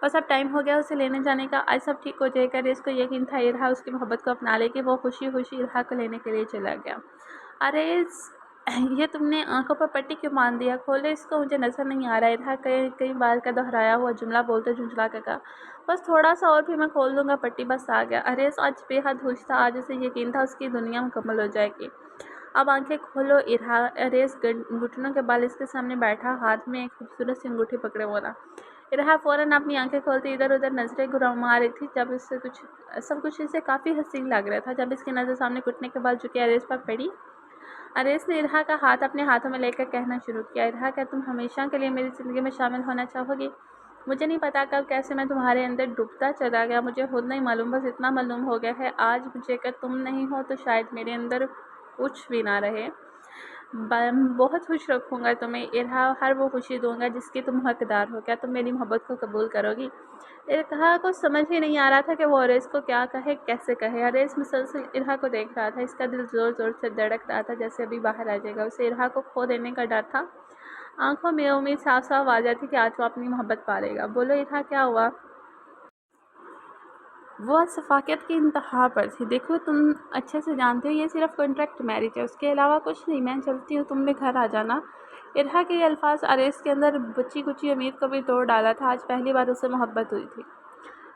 बस अब टाइम हो गया उसे लेने जाने का, आज सब ठीक हो जाएगा। अरे इसको यकीन था इरहा उसकी मोहब्बत को अपना लेगी। वो खुशी खुशी इरहा को लेने के लिए चला गया। अरे ये तुमने आंखों पर पट्टी क्यों बांध दिया, खोलो इसको, मुझे नज़र नहीं आ रहा है। इरहा कई कई बार का दोहराया हुआ जुमला बोलते झुंझला कर कहा, बस थोड़ा सा और भी मैं खोल दूंगा पट्टी, बस आ गया। अरेस आज बेहद खुश था, आज उसे यकीन था उसकी दुनिया मुकम्मल हो जाएगी। अब आंखें खोलो इरहा। अरेस घुटनों के बाल इसके सामने बैठा, हाथ में एक खूबसूरत सी अंगूठी पकड़े बोला। इरहा फ़ौरन अपनी आंखें खोलती इधर उधर नज़रें घुमा रही थी। जब इससे सब कुछ इसे काफ़ी हसीन लग रहा था। जब इसकी नज़र सामने घुटने के बाल झुके अरेस पर पड़ी, अरेस ने इरहा का हाथ अपने हाथों में लेकर कहना शुरू किया, इरहा क्या तुम हमेशा के लिए मेरी ज़िंदगी में शामिल होना चाहोगी? मुझे नहीं पता कब कैसे मैं तुम्हारे अंदर डूबता चला गया, मुझे खुद नहीं मालूम, बस इतना मालूम हो गया है आज मुझे अगर तुम नहीं हो तो शायद मेरे अंदर कुछ भी ना रहे। बहुत खुश रखूँगा तुम्हें इरहा, हर वो खुशी दूंगा जिसकी तुम हकदार हो। क्या तुम मेरी मोहब्बत को कबूल करोगी? इरहा को समझ ही नहीं आ रहा था कि वो अरेस को क्या कहे, कैसे कहे। अरेस मुसलसल इरहा को देख रहा था, इसका दिल ज़ोर ज़ोर से धड़क रहा था जैसे अभी बाहर आ जाएगा। उसे इरहा को खो देने का डर था। आंखों में उम्मीद साफ साफ आ जाती कि आज वो अपनी मोहब्बत पा लेगा। बोलो इरहा क्या हुआ? वो शफ़ाक़त की इंतहा पर थी। देखो तुम अच्छे से जानते हो ये सिर्फ़ कॉन्ट्रैक्ट मैरिज है, उसके अलावा कुछ नहीं। मैं चलती हूँ, तुम भी घर आ जाना। इरहा के ये अल्फाज अरेस के अंदर बची कुची उम्मीद को भी तोड़ डाला था। आज पहली बार उससे मोहब्बत हुई थी।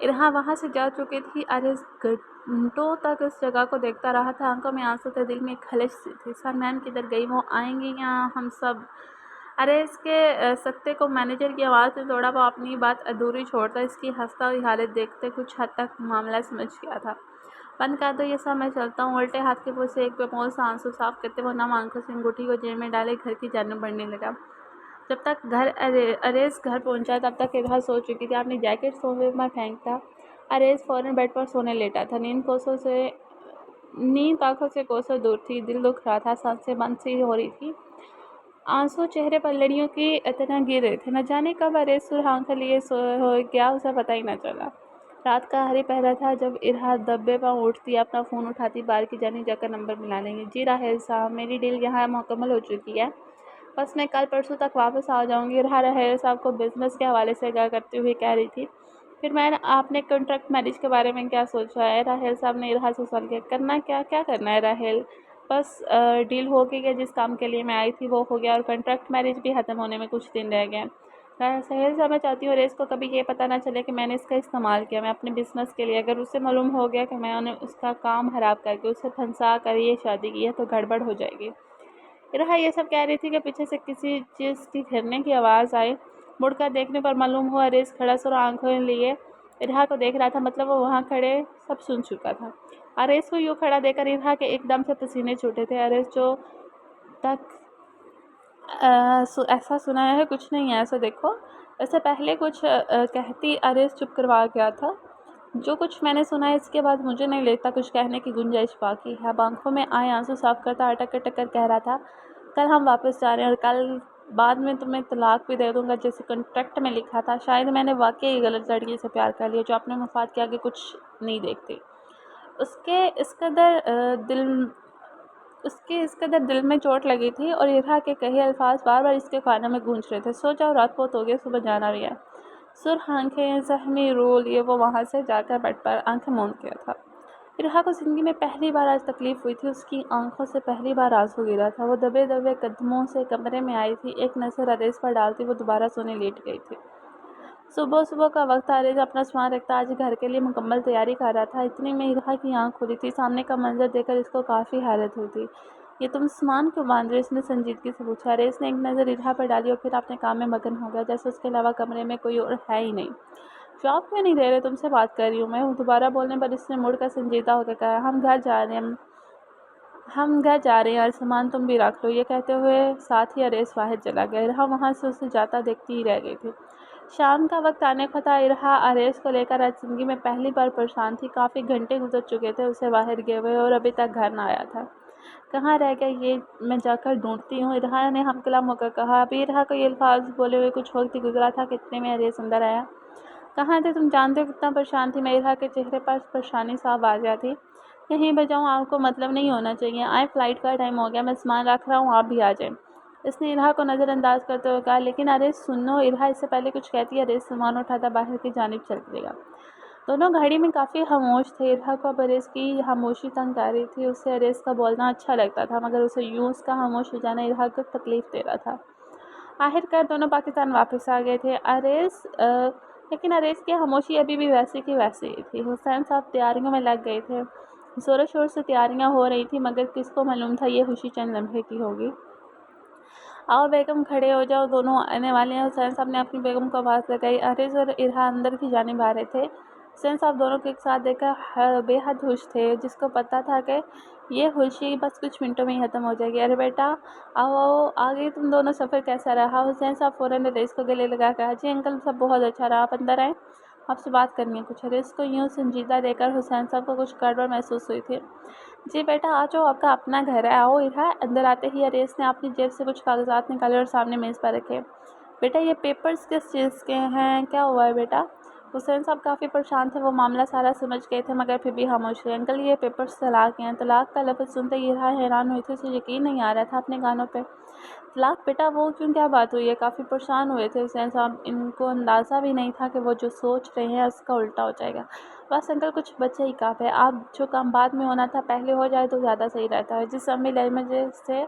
इरहा वहाँ से जा चुकी थी। अरेस घंटों तक उस जगह को देखता रहा था। आंखों में आंसू थे, दिल में खलिश सी थी। सरनैन किधर गई, वो आएंगी या हम सब। अरेस के सकते को मैनेजर की आवाज़ से तोड़ा। वो अपनी बात अधूरी छोड़ता। इसकी हंसता हुई हालत देखते कुछ हद तक मामला समझ गया था। बंद कर दो ये सब, मैं चलता हूँ। उल्टे हाथ के पुल से एक बेमौल सा आंसू साफ करते वो नम आंखों से अंगूठी को जेब में डाले घर की जानब बढ़ने लगा। जब तक अरेस घर पहुंचा तब तक इरहा सो चुकी थी। अपनी जैकेट सोफे में फेंकता अरेस फ़ौरन बेड पर सोने लेटा था। नींद आंखों से कोसों दूर थी। दिल दुख रहा था, सांसें बंद सी हो रही थी। आंसू चेहरे पर लड़ियों की तरह गिर रहे थे। न जाने कब अरेस सुरहांख लिए हो गया, उसे पता ही न चला। रात का हरी पहरा था जब इरहा दब्बे पर उठती, अपना फ़ोन उठाती, बाहर की जानी जाकर नंबर मिला लेंगे। जी राहेल साहब, मेरी डील यहाँ मुकम्मल हो चुकी है, बस मैं कल परसों तक वापस आ जाऊंगी। इरहा राहेल साहब को बिजनेस के हवाले से आगाह करते हुए कह रही थी। फिर मैं आपने कॉन्ट्रैक्ट मैरिज के बारे में क्या सोचा है? राहेल साहब ने इरहा से सवाल किया। करना क्या करना है राहेल? बस डील हो गई है, जिस काम के लिए मैं आई थी वो हो गया और कॉन्ट्रैक्ट मैरिज भी ख़त्म होने में कुछ दिन रह गए। राहेल साहब, मैं चाहती हूँ रेस को कभी ये पता ना चले कि मैंने इसका इस्तेमाल किया मैं अपने बिजनेस के लिए। अगर उसे मालूम हो गया कि मैंने उसका काम खराब करके उसे फंसा कर ये शादी की है तो गड़बड़ हो जाएगी। इरहा ये सब कह रही थी कि पीछे से किसी चीज़ की घिरने की आवाज़ आई। मुड़कर देखने पर मालूम हुआ अरेस खड़ा सर आंखों लिए इरहा को देख रहा था। मतलब वो वहाँ खड़े सब सुन चुका था। अरेस को यूँ खड़ा देखकर इरहा के एकदम से पसीने छूटे थे। अरेस जो तक ऐसा सुना है कुछ नहीं है, ऐसा देखो इससे पहले कुछ कहती अरेस चुप करवा गया था। जो कुछ मैंने सुना है इसके बाद मुझे नहीं लगता कुछ कहने की गुंजाइश बाकी है। अब आंखों में आए आंसू साफ करता अटक अटक कर कह रहा था, कल हम वापस जा रहे हैं और कल बाद में तुम्हें तलाक भी दे दूंगा जैसे कॉन्ट्रैक्ट में लिखा था। शायद मैंने वाकई गलत लड़की से प्यार कर लिया जो अपने मफाद के आगे कुछ नहीं देखती। उसके इस कदर दिल में चोट लगी थी और इरहा के कहे अल्फाज बार बार इसके कानों में गूंज रहे थे। सो जाओ, रात बहुत हो गई, सुबह जाना भी है। सुर्ख आंखें जख्मी रो लिए वो वहाँ से जाकर बेड पर आंखें मूंद गया था। इरहा को ज़िंदगी में पहली बार आज तकलीफ़ हुई थी। उसकी आंखों से पहली बार आंसू गिरा था। वो दबे दबे कदमों से कमरे में आई थी। एक नज़र अरेस पर डालती वो दोबारा सोने लेट गई थी। सुबह सुबह का वक्त अरेस अपना सामान रखता आज घर के लिए मुकम्मल तैयारी कर रहा था। इतनी में इरहा की आंख खुली थी। सामने का मंजर देखकर इसको काफ़ी हैरत हुई थी। ये तुम सामान क्यों बांध रहे हो? इसने संजीदगी से पूछा। अरेस ने एक नज़र इरहा पर डाली और फिर अपने काम में मगन हो गया, जैसे उसके अलावा कमरे में कोई और है ही नहीं। जवाब क्यों नहीं दे रहे? तुमसे बात कर रही हूँ मैं। दोबारा बोलने पर इसने मुड़कर संजीदा होकर कहा, हम घर जा रहे हैं और सामान तुम भी रख लो। ये कहते हुए साथ ही अरेस बाहर चला गया। इरहा वहाँ से उसे जाता देखती ही रह गई थी। शाम का वक्त आने को था। इरहा अरेस को लेकर आज ज़िंदगी में पहली बार परेशान थी। काफ़ी घंटे गुजर चुके थे उसे बाहर गए हुए और अभी तक घर ना आया था। कहाँ रह गया ये, मैं जाकर ढूंढती हूँ, इरहा ने हमकलाम होकर कहा। अभी इरहा को ये अल्फाज बोले हुए कुछ वक्त गुजरा था कि इतने में अरेस अंदर आया। कहाँ थे? तुम जानते हो कितना परेशान थी मैं। इरहा के चेहरे पर परेशानी साफ आ गया थी। कहीं बजाऊँ आपको मतलब नहीं होना चाहिए। आए, फ्लाइट का टाइम हो गया, मैं सामान रख रहा हूँ, आप भी आ जाए। इसने इरहा को नज़रअंदाज करते हुए कहा। लेकिन अरेस सुनो। इरहा इससे पहले कुछ कहती है। अरेस सामान उठाता बाहर की जानिब चल देगा। दोनों घड़ी में काफ़ी खामोश थे। इरहा को अब अरेस की खामोशी तंग कर रही थी। उसे अरेस का बोलना अच्छा लगता था मगर उसे यूँ उसका खामोश हो जाना इरहा को तकलीफ़ दे रहा था। आखिरकार दोनों पाकिस्तान वापस आ गए थे। लेकिन अरेस की खामोशी अभी भी वैसी की वैसी ही थी। हुसैन साहब तैयारियों में लग गए थे। ज़ोरों शोर से तैयारियां हो रही थी मगर किसको मालूम था ये खुशी चंद लम्हे की होगी। आओ बेगम, खड़े हो जाओ, दोनों आने वाले हैं। हुसैन साहब ने अपनी बेगम को आवाज़ लगाई। अरेस और इरहा अंदर की जानिब आ रहे थे। हुसैन साहब दोनों को एक साथ देखकर बेहद खुश थे, जिसको पता था कि ये खुशी बस कुछ मिनटों में ही ख़त्म हो जाएगी। अरे बेटा, आओ आओ, आ गई तुम दोनों, सफ़र कैसा रहा? हुसैन साहब फ़ौरन अरेस को गले लगा कहा, जी अंकल, सब बहुत अच्छा रहा, आप अंदर आए, आपसे बात करनी है कुछ। अरेस को यूँ संजीदा देकर हुसैन साहब को कुछ गड़बड़ महसूस हुई थी। जी बेटा, आ जाओ, आपका अपना घर है, आओ। इरहा अंदर आते ही अरेस ने अपनी जेब से कुछ कागजात निकाले और सामने मेज़ पर रखे। बेटा, ये पेपर्स किस चीज़ के हैं? क्या हुआ है बेटा? हुसैन साहब काफ़ी परेशान थे। वो मामला सारा समझ गए थे मगर फिर भी खामोश थे। अंकल, ये पेपर्स तलाक के हैं। तलाक का लफ्ज़ सुनते ही इरहा हैरान हुई थी। उसे यकीन नहीं आ रहा था अपने कानों पे। तलाक? बेटा, वो क्यों, क्या बात हुई है? काफ़ी परेशान हुए थे हुसैन साहब। इनको अंदाज़ा भी नहीं था कि वो जो सोच रहे हैं उसका उल्टा हो जाएगा। बस अंकल कुछ बच्चे ही काम है, आप जो काम बाद में होना था पहले हो जाए तो ज़्यादा सही रहता है। जिस अम्मी लहजे से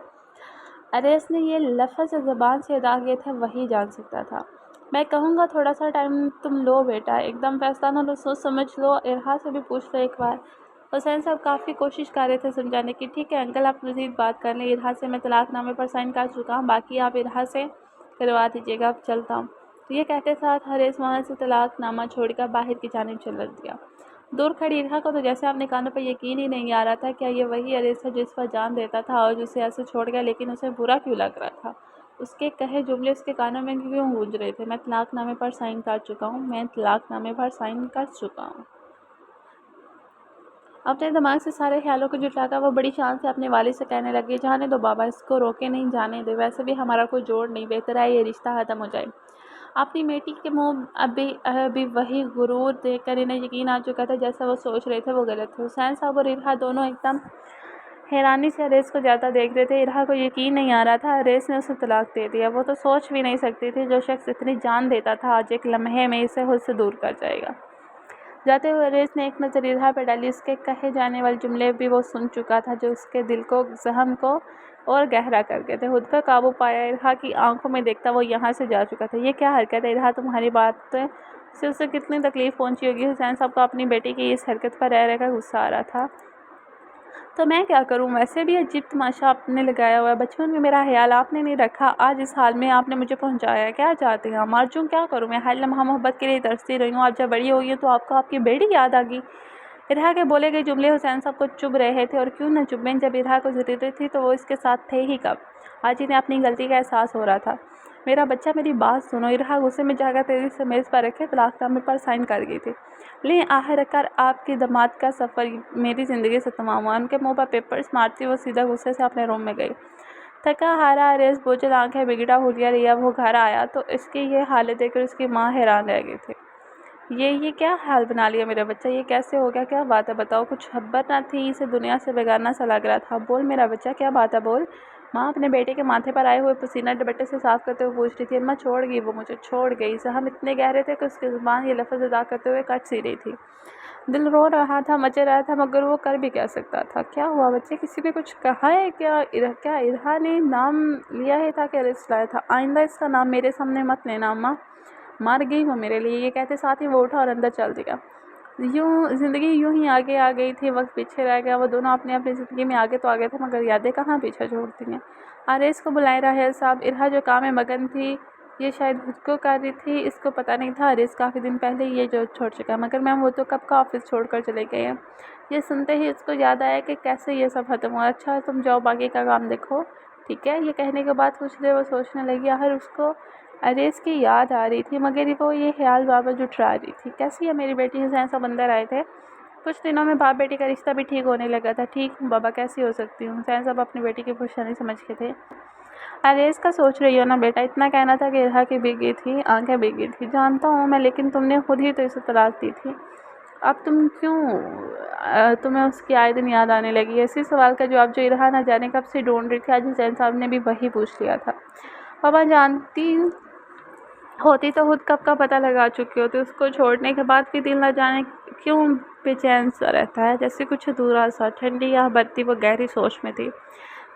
अरेस ने ये लफ्ज़ ज़बान से अदा किए थे वही जान सकता था। मैं कहूँगा थोड़ा सा टाइम तुम लो बेटा, एकदम फैसला ना लो, सोच समझ लो, इरहा से भी पूछ लो एक बार। हुसैन साहब काफ़ी कोशिश कर रहे थे समझाने की। ठीक है अंकल, आप मज़ीद बात कर लें, इरहा से मैं तलाक़नामे पर साइन कर चुका हूँ, बाकी आप इरहा से करवा दीजिएगा, अब चलता हूँ। तो ये कहते साथ हरेस वहाँ से तलाक़नामा छोड़कर बाहर की जानिब चल दिया। दूर खड़ी इरहा को तो जैसे अपने कानों पर यकीन ही नहीं आ रहा था। क्या ये वही अरेस है जिस पर जान देता था और जिसे ऐसे छोड़ गया, लेकिन उसे बुरा क्यों लग रहा था? उसके कहे जुमले उसके कानों में क्यों गूंज रहे थे? मैं तलाक़नामे पर साइन कर चुका हूँ, मैं तलाक़नामे पर साइन कर चुका हूँ। अपने दिमाग से सारे ख्यालों को जुटाकर वो बड़ी शान से अपने वालिद से कहने लगी, जाने दो बाबा, इसको रोके नहीं, जाने दे, वैसे भी हमारा कोई जोड़ नहीं, बेहतर है ये रिश्ता ख़त्म हो जाए। अपनी बेटी के मुंह अभी वही गुरूर देखकर इन्हें यकीन आ चुका था, जैसा वो सोच रहे थे वो गलत थे। हुसैन साहब और इरहा दोनों एकदम हैरानी से अरेस को जाता देख रहे थे। इरहा को यकीन नहीं आ रहा था अरेस ने उसे तलाक दे दिया। वो तो सोच भी नहीं सकती थी जो शख्स इतनी जान देता था आज एक लम्हे में इसे खुद से दूर कर जाएगा। जाते हुए अरेस ने एक नज़र इरहा पर डाली। उसके कहे जाने वाले जुमले भी वो सुन चुका था जो उसके दिल को जहम को और गहरा कर गए थे। खुद पर काबू पाया, इरहा की आंखों में देखता वो यहाँ से जा चुका था। ये क्या हरकत है इरहा, तुम्हारी बात से उसे कितनी तकलीफ़ पहुंची होगी। हुसैन साहब को अपनी बेटी की इस हरकत पर रह रहकर गुस्सा आ रहा था। तो मैं क्या करूं, वैसे भी अजीब तमाशा आपने लगाया हुआ है। बचपन में मेरा ख्याल आपने नहीं रखा, आज इस हाल में आपने मुझे पहुंचाया। क्या चाहते हैं, मर जाऊं, क्या करूं मैं? हर लम्हा मोहब्बत के लिए तरसती रही हूँ। आप जब बड़ी होगी तो आपको आपकी बेटी याद आ गई। इरहा के बोले गए जुमले हुसैन साहब को चुभ रहे थे, और क्यों न चुभें, जब इरहा को ज़रूरत थी तो वो इसके साथ थे ही कब। आज इन्हें अपनी गलती का एहसास हो रहा था। मेरा बच्चा, मेरी बात सुनो। इरहा गुस्से में जाकर तेजी से मेज़ पर रखे तलाक़नामे पर साइन कर गई थी। लेकिन आखिरकार आपकी दामाद का सफ़र मेरी ज़िंदगी से तमाम हुआ। उनके मुंह पर पेपर्स मारती वो सीधा गुस्से से अपने रूम में गई। थका हारा अरेस बोझल आंखें बिगड़ा हुलिया लिया वो घर आया तो इसकी ये हालत देखकर उसकी माँ हैरान रह गई थी। ये क्या हाल बना लिया मेरा बच्चा, ये कैसे हो गया, क्या बात है, बताओ। कुछ खबर ना थी, इसे दुनिया से बेगाना सा लग रहा था। बोल मेरा बच्चा, क्या बात है, बोल। माँ अपने बेटे के माथे पर आए हुए पसीना दुपट्टे से साफ करते हुए पूछ रही थी। अम्मा छोड़ गई, वो मुझे छोड़ गई। हम इतने गहरे थे कि उसकी ज़ुबान ये लफ्ज़ अदा करते हुए कट सी रही थी। दिल रो रहा था, मचे रहा था, मगर वो कर भी क्या सकता था। क्या हुआ बच्चे, किसी ने कुछ कहा है क्या? क्या इरहा ने नाम लिया है था कि अरेस्ट लाया था? आइंदा इसका नाम मेरे सामने मत लेना अम्मा, मर गई वो मेरे लिए। ये कहते साथ ही वो उठा और अंदर चल दिया। ज़िंदगी यूं ही आगे आ गई थी, वक्त पीछे रह गया। वो दोनों अपनी अपनी ज़िंदगी में आगे तो आ गए थे, मगर यादें कहाँ पीछे छोड़ती हैं। अरेस को बुलाए राहेल साहब। इरहा जो काम में मगन थी, ये शायद खुद को कर रही थी, इसको पता नहीं था अरेस काफ़ी दिन पहले ये जो छोड़ चुका। मगर मैम वो तो कब का ऑफिस छोड़कर चले गए हैं। ये सुनते ही उसको याद आया कि कैसे ये सब खत्म हुआ। अच्छा तुम जाओ, बाकी का काम देखो, ठीक है। ये कहने के बाद कुछ देर वो सोचने लगी। आखिर उसको अरेस की याद आ रही थी, मगर वो ये ख्याल बाबा जुटरा रही थी। कैसी है मेरी बेटी? हुसैन साहब अंदर आए थे। कुछ दिनों में बाप बेटी का रिश्ता भी ठीक होने लगा था। ठीक हूँ बाबा, कैसी हो सकती हूँ? हुसैन साहब अपनी बेटी की परेशानी समझ के थे। अरेस का सोच रही हो ना बेटा? इतना कहना था कि इरहा की भीगी थी, आंखें भीगी थी। जानता हूँ मैं, लेकिन तुमने खुद ही तो इसे तलाक दी थी। अब तुम क्यों तुम्हें उसकी आए दिन याद आने लगी? इसी सवाल का जवाब जो इरहा ना जाने कब से ढूंढ रही थी, आज हुसैन साहब ने भी वही पूछ लिया था। पापा जानती होती तो खुद कब का पता लगा चुकी होती। उसको छोड़ने के बाद भी दिल न जाने क्यों बेचैन सा रहता है, जैसे कुछ अधूरा सा। ठंडी या बत्ती वो गहरी सोच में थी।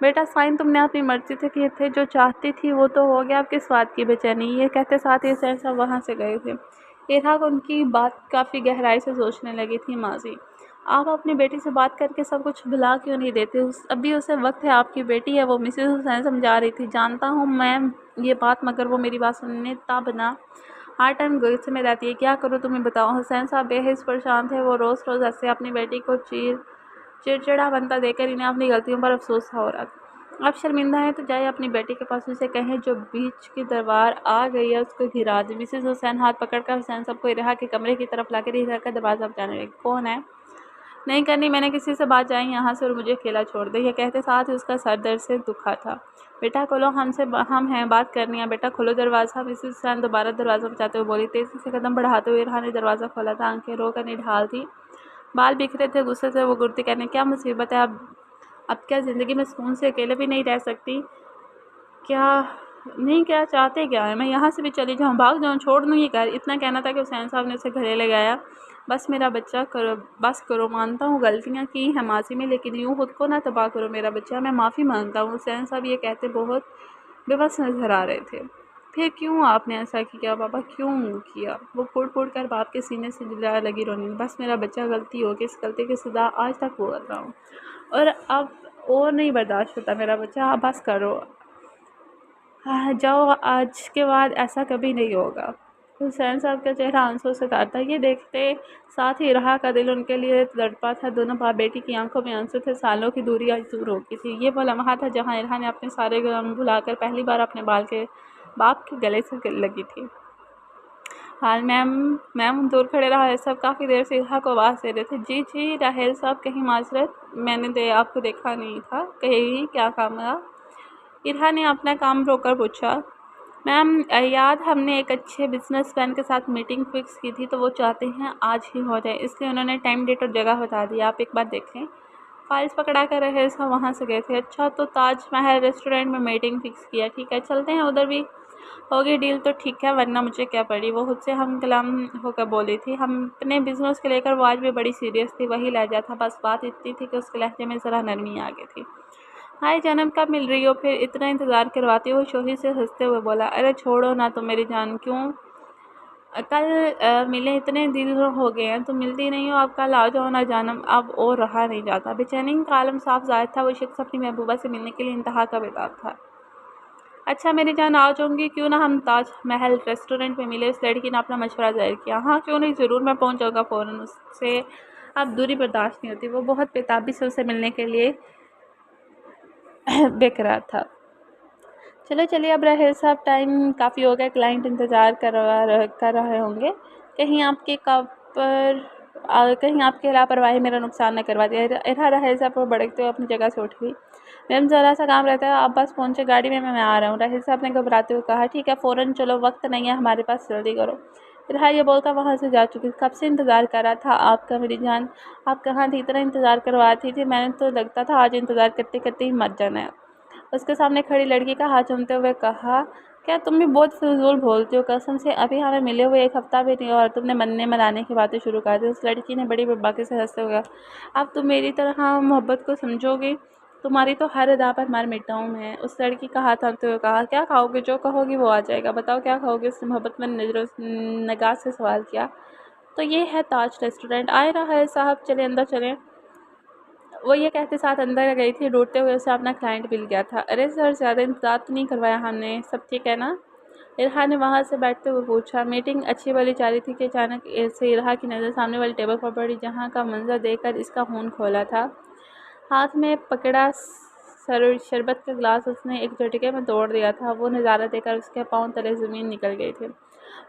बेटा साइन तुमने अपनी मर्जी से किए थे, जो चाहती थी वो तो हो गया, अब किस बात की बेचैनी? ये कहते साथ ही हुसैन साहब वहाँ से गए थे। इरहा उनकी बात काफ़ी गहराई से सोचने लगी थी। माजी, आप अपनी बेटी से बात करके सब कुछ भुला क्यों नहीं देते? अभी उसे वक्त है, आपकी बेटी है वो। मिसेस हुसैन समझा रही थी। जानता हूँ मैम ये बात, मगर वो मेरी बात सुनने तब ना हर टाइम गुस्से में रहती है। क्या करूँ तुम्हें बताओ? हुसैन साहब बेहद परेशान थे। वो रोज़ रोज़ ऐसे अपनी बेटी को चिड़चिड़ा बनता देखकर इन्हें अपनी गलतियों पर अफसोस हो रहा था। अब शर्मिंदा है तो जाए अपनी बेटी के पास, उसे कहें जो बीच की दीवार आ गई है उसको गिरा दे। मिसेस हुसैन हाथ पकड़कर हुसैन साहब को इरहा के कमरे की तरफ लाकर इरहा का दरवाज़ा बजाने लगी। कौन है? नहीं करनी मैंने किसी से बात, जाए यहाँ से और मुझे अकेला छोड़ दे। ये कहते साथ ही उसका सर दर्द से दुखा था। बेटा खोलो, हम हैं, बात करनी है। बेटा खोलो दरवाज़ा। मिसेस हुसैन दोबारा दरवाज़ा बजाते हुए बोली। तेज़ी से कदम बढ़ाते हुए इरहा ने दरवाज़ा खोला था। आंखें रोकर निढाल थी, बाल बिखरे थे। गुस्से से वो गुर्ती कहने, क्या मुसीबत है? अब क्या ज़िंदगी में सुकून से अकेले भी नहीं रह सकती? क्या नहीं, क्या चाहते क्या है, मैं यहाँ से भी चली जाऊँ, भाग जाऊँ, छोड़ दूँ ये घर। इतना कहना था कि हुसैन साहब ने उसे घरे ले गया, बस मेरा बच्चा करो, बस करो, मानता हूँ गलतियाँ की हैं मासी में, लेकिन यूँ खुद को ना तबाह करो मेरा बच्चा, मैं माफ़ी मांगता हूँ। हुसैन साहब ये कहते बहुत बेबस नज़र आ रहे थे। फिर क्यों आपने ऐसा किया बाबा, क्यों किया? वो फूट फूट कर बाप के सीने से लगी रोने, बस मेरा बच्चा गलती हो गई, इस गलती की सज़ा आज तक भुगत रहा हूँ और अब और नहीं बर्दाश्त होता मेरा बच्चा, अब बस करो, जाओ, आज के बाद ऐसा कभी नहीं होगा। हुसैन साहब का चेहरा आंसू से तर था। ये देखते साथ ही इरहा का दिल उनके लिए तड़पा था। दोनों बाप बेटी की आंखों में आंसू थे। सालों की दूरी आज दूर हो गई थी। ये वो लम्हा था जहाँ इरहा ने अपने सारे गम भुलाकर पहली बार अपने बाप के गले से लगी थी। हाल मैम दूर खड़े रहा है, सब काफ़ी देर से इरहा को आवाज़ दे रहे थे। जी जी राहेल साहब, कहीं माजरत, मैंने आपको देखा नहीं था, कहीं क्या काम था? इरहा ने अपना काम रोककर पूछा। मैम याद, हमने एक अच्छे बिजनेसमैन के साथ मीटिंग फिक्स की थी, तो वो चाहते हैं आज ही हो जाए, इसलिए उन्होंने टाइम डेट और जगह बता दी। आप एक बार देख लें। फाइल्स पकड़ा कर रहे सब वहाँ से गए थे। अच्छा, तो ताज महल रेस्टोरेंट में मीटिंग फिक्स किया, ठीक है, चलते हैं, उधर भी होगी डील तो ठीक है, वरना मुझे क्या पड़ी। वो खुद से हम कलाम होकर बोली थी। हम अपने बिजनेस को लेकर वो आज भी बड़ी सीरियस थी, वही लहजा था, बस बात इतनी थी कि उसके लहजे में ज़रा नरमी आ गई थी। हाय जानम, कब मिल रही हो? फिर इतना इंतज़ार करवाती हुए शोही से हंसते हुए बोला। अरे छोड़ो ना तो मेरी जान, क्यों कल मिले, इतने दिन हो गए हैं, तुम मिलती नहीं हो, अब कल आ जाओ ना जानम, अब और रहा नहीं जाता। बेचैनी का आलम साफ जाहिर था। वो शख्स अपनी महबूबा से मिलने के लिए इंतहा का बेताब था। अच्छा मेरी जान, आ जाऊँगी, क्यों ना हम ताज महल रेस्टोरेंट में मिले। उस लड़की ने अपना मशवरा जाहिर किया। हाँ क्यों नहीं, ज़रूर, मैं पहुँच जाऊँगा फ़ौरन। उससे अब दूरी बर्दाश्त नहीं होती। वो बहुत बेताबी से उसे मिलने के लिए बेकरार था। चलो चलिए अब राहेल साहब, टाइम काफ़ी हो गया, क्लाइंट इंतज़ार कर रहे होंगे, कहीं आपके कहीं आपकी लापरवाही मेरा नुकसान न करवा दिया। इरहा राहेल साहब पर भड़कते हुए अपनी जगह से उठ गई। मैम ज़रा सा काम रहता है, आप बस पहुँचे, गाड़ी में मैं आ रहा हूँ। राहेल साहब ने घबराते हुए कहा। ठीक है, फ़ौरन चलो, वक्त नहीं है हमारे पास, जल्दी करो। इरहा ये बोलकर वहाँ से जा चुकी। कब से इंतज़ार कर रहा था आपका मेरी जान, आप कहाँ थी? इतना इंतज़ार करवाती थी, मैंने तो लगता था आज इंतज़ार करते करते ही मर जाना है। उसके सामने खड़ी लड़की का हाथ चूमते हुए कहा। क्या तुम भी बहुत फिजूल बोलती हो, कसम से अभी हमें मिले हुए एक हफ्ता भी नहीं और तुमने मनने मनाने की बातें शुरू कर दी। उस लड़की ने बड़ी बेबाकी से हंसते हुए कहा। अब तुम मेरी तरह मोहब्बत को समझोगी? तुम्हारी तो हर अदा पर मर मिटाऊँ मैं। उस लड़की का हाथ थामते हुए कहा। क्या खाओगे? जो कहोगी वो आ जाएगा, बताओ क्या खाओगे? उसने मोहब्बत में नगाह से सवाल किया। तो ये है ताज रेस्टोरेंट, आए रहा है साहब, चले अंदर चलें। वो ये कहते साथ अंदर गई थी। डूटते हुए उसे अपना क्लाइंट मिल गया था। अरे सर, ज़्यादा इंतजार तो नहीं करवाया हमने, सब ठीक है ना? इरहा ने वहाँ से बैठते हुए पूछा। मीटिंग अच्छी वाली जा रही थी कि अचानक से इरहा की नज़र सामने वाली टेबल पर पड़ी, जहाँ का मंजर देखकर इसका खून खोला था। हाथ में पकड़ा शरबत का गिलास उसने एक झटके में तोड़ दिया था। वो नज़ारा देखकर उसके पाँव तले ज़मीन निकल गई थी।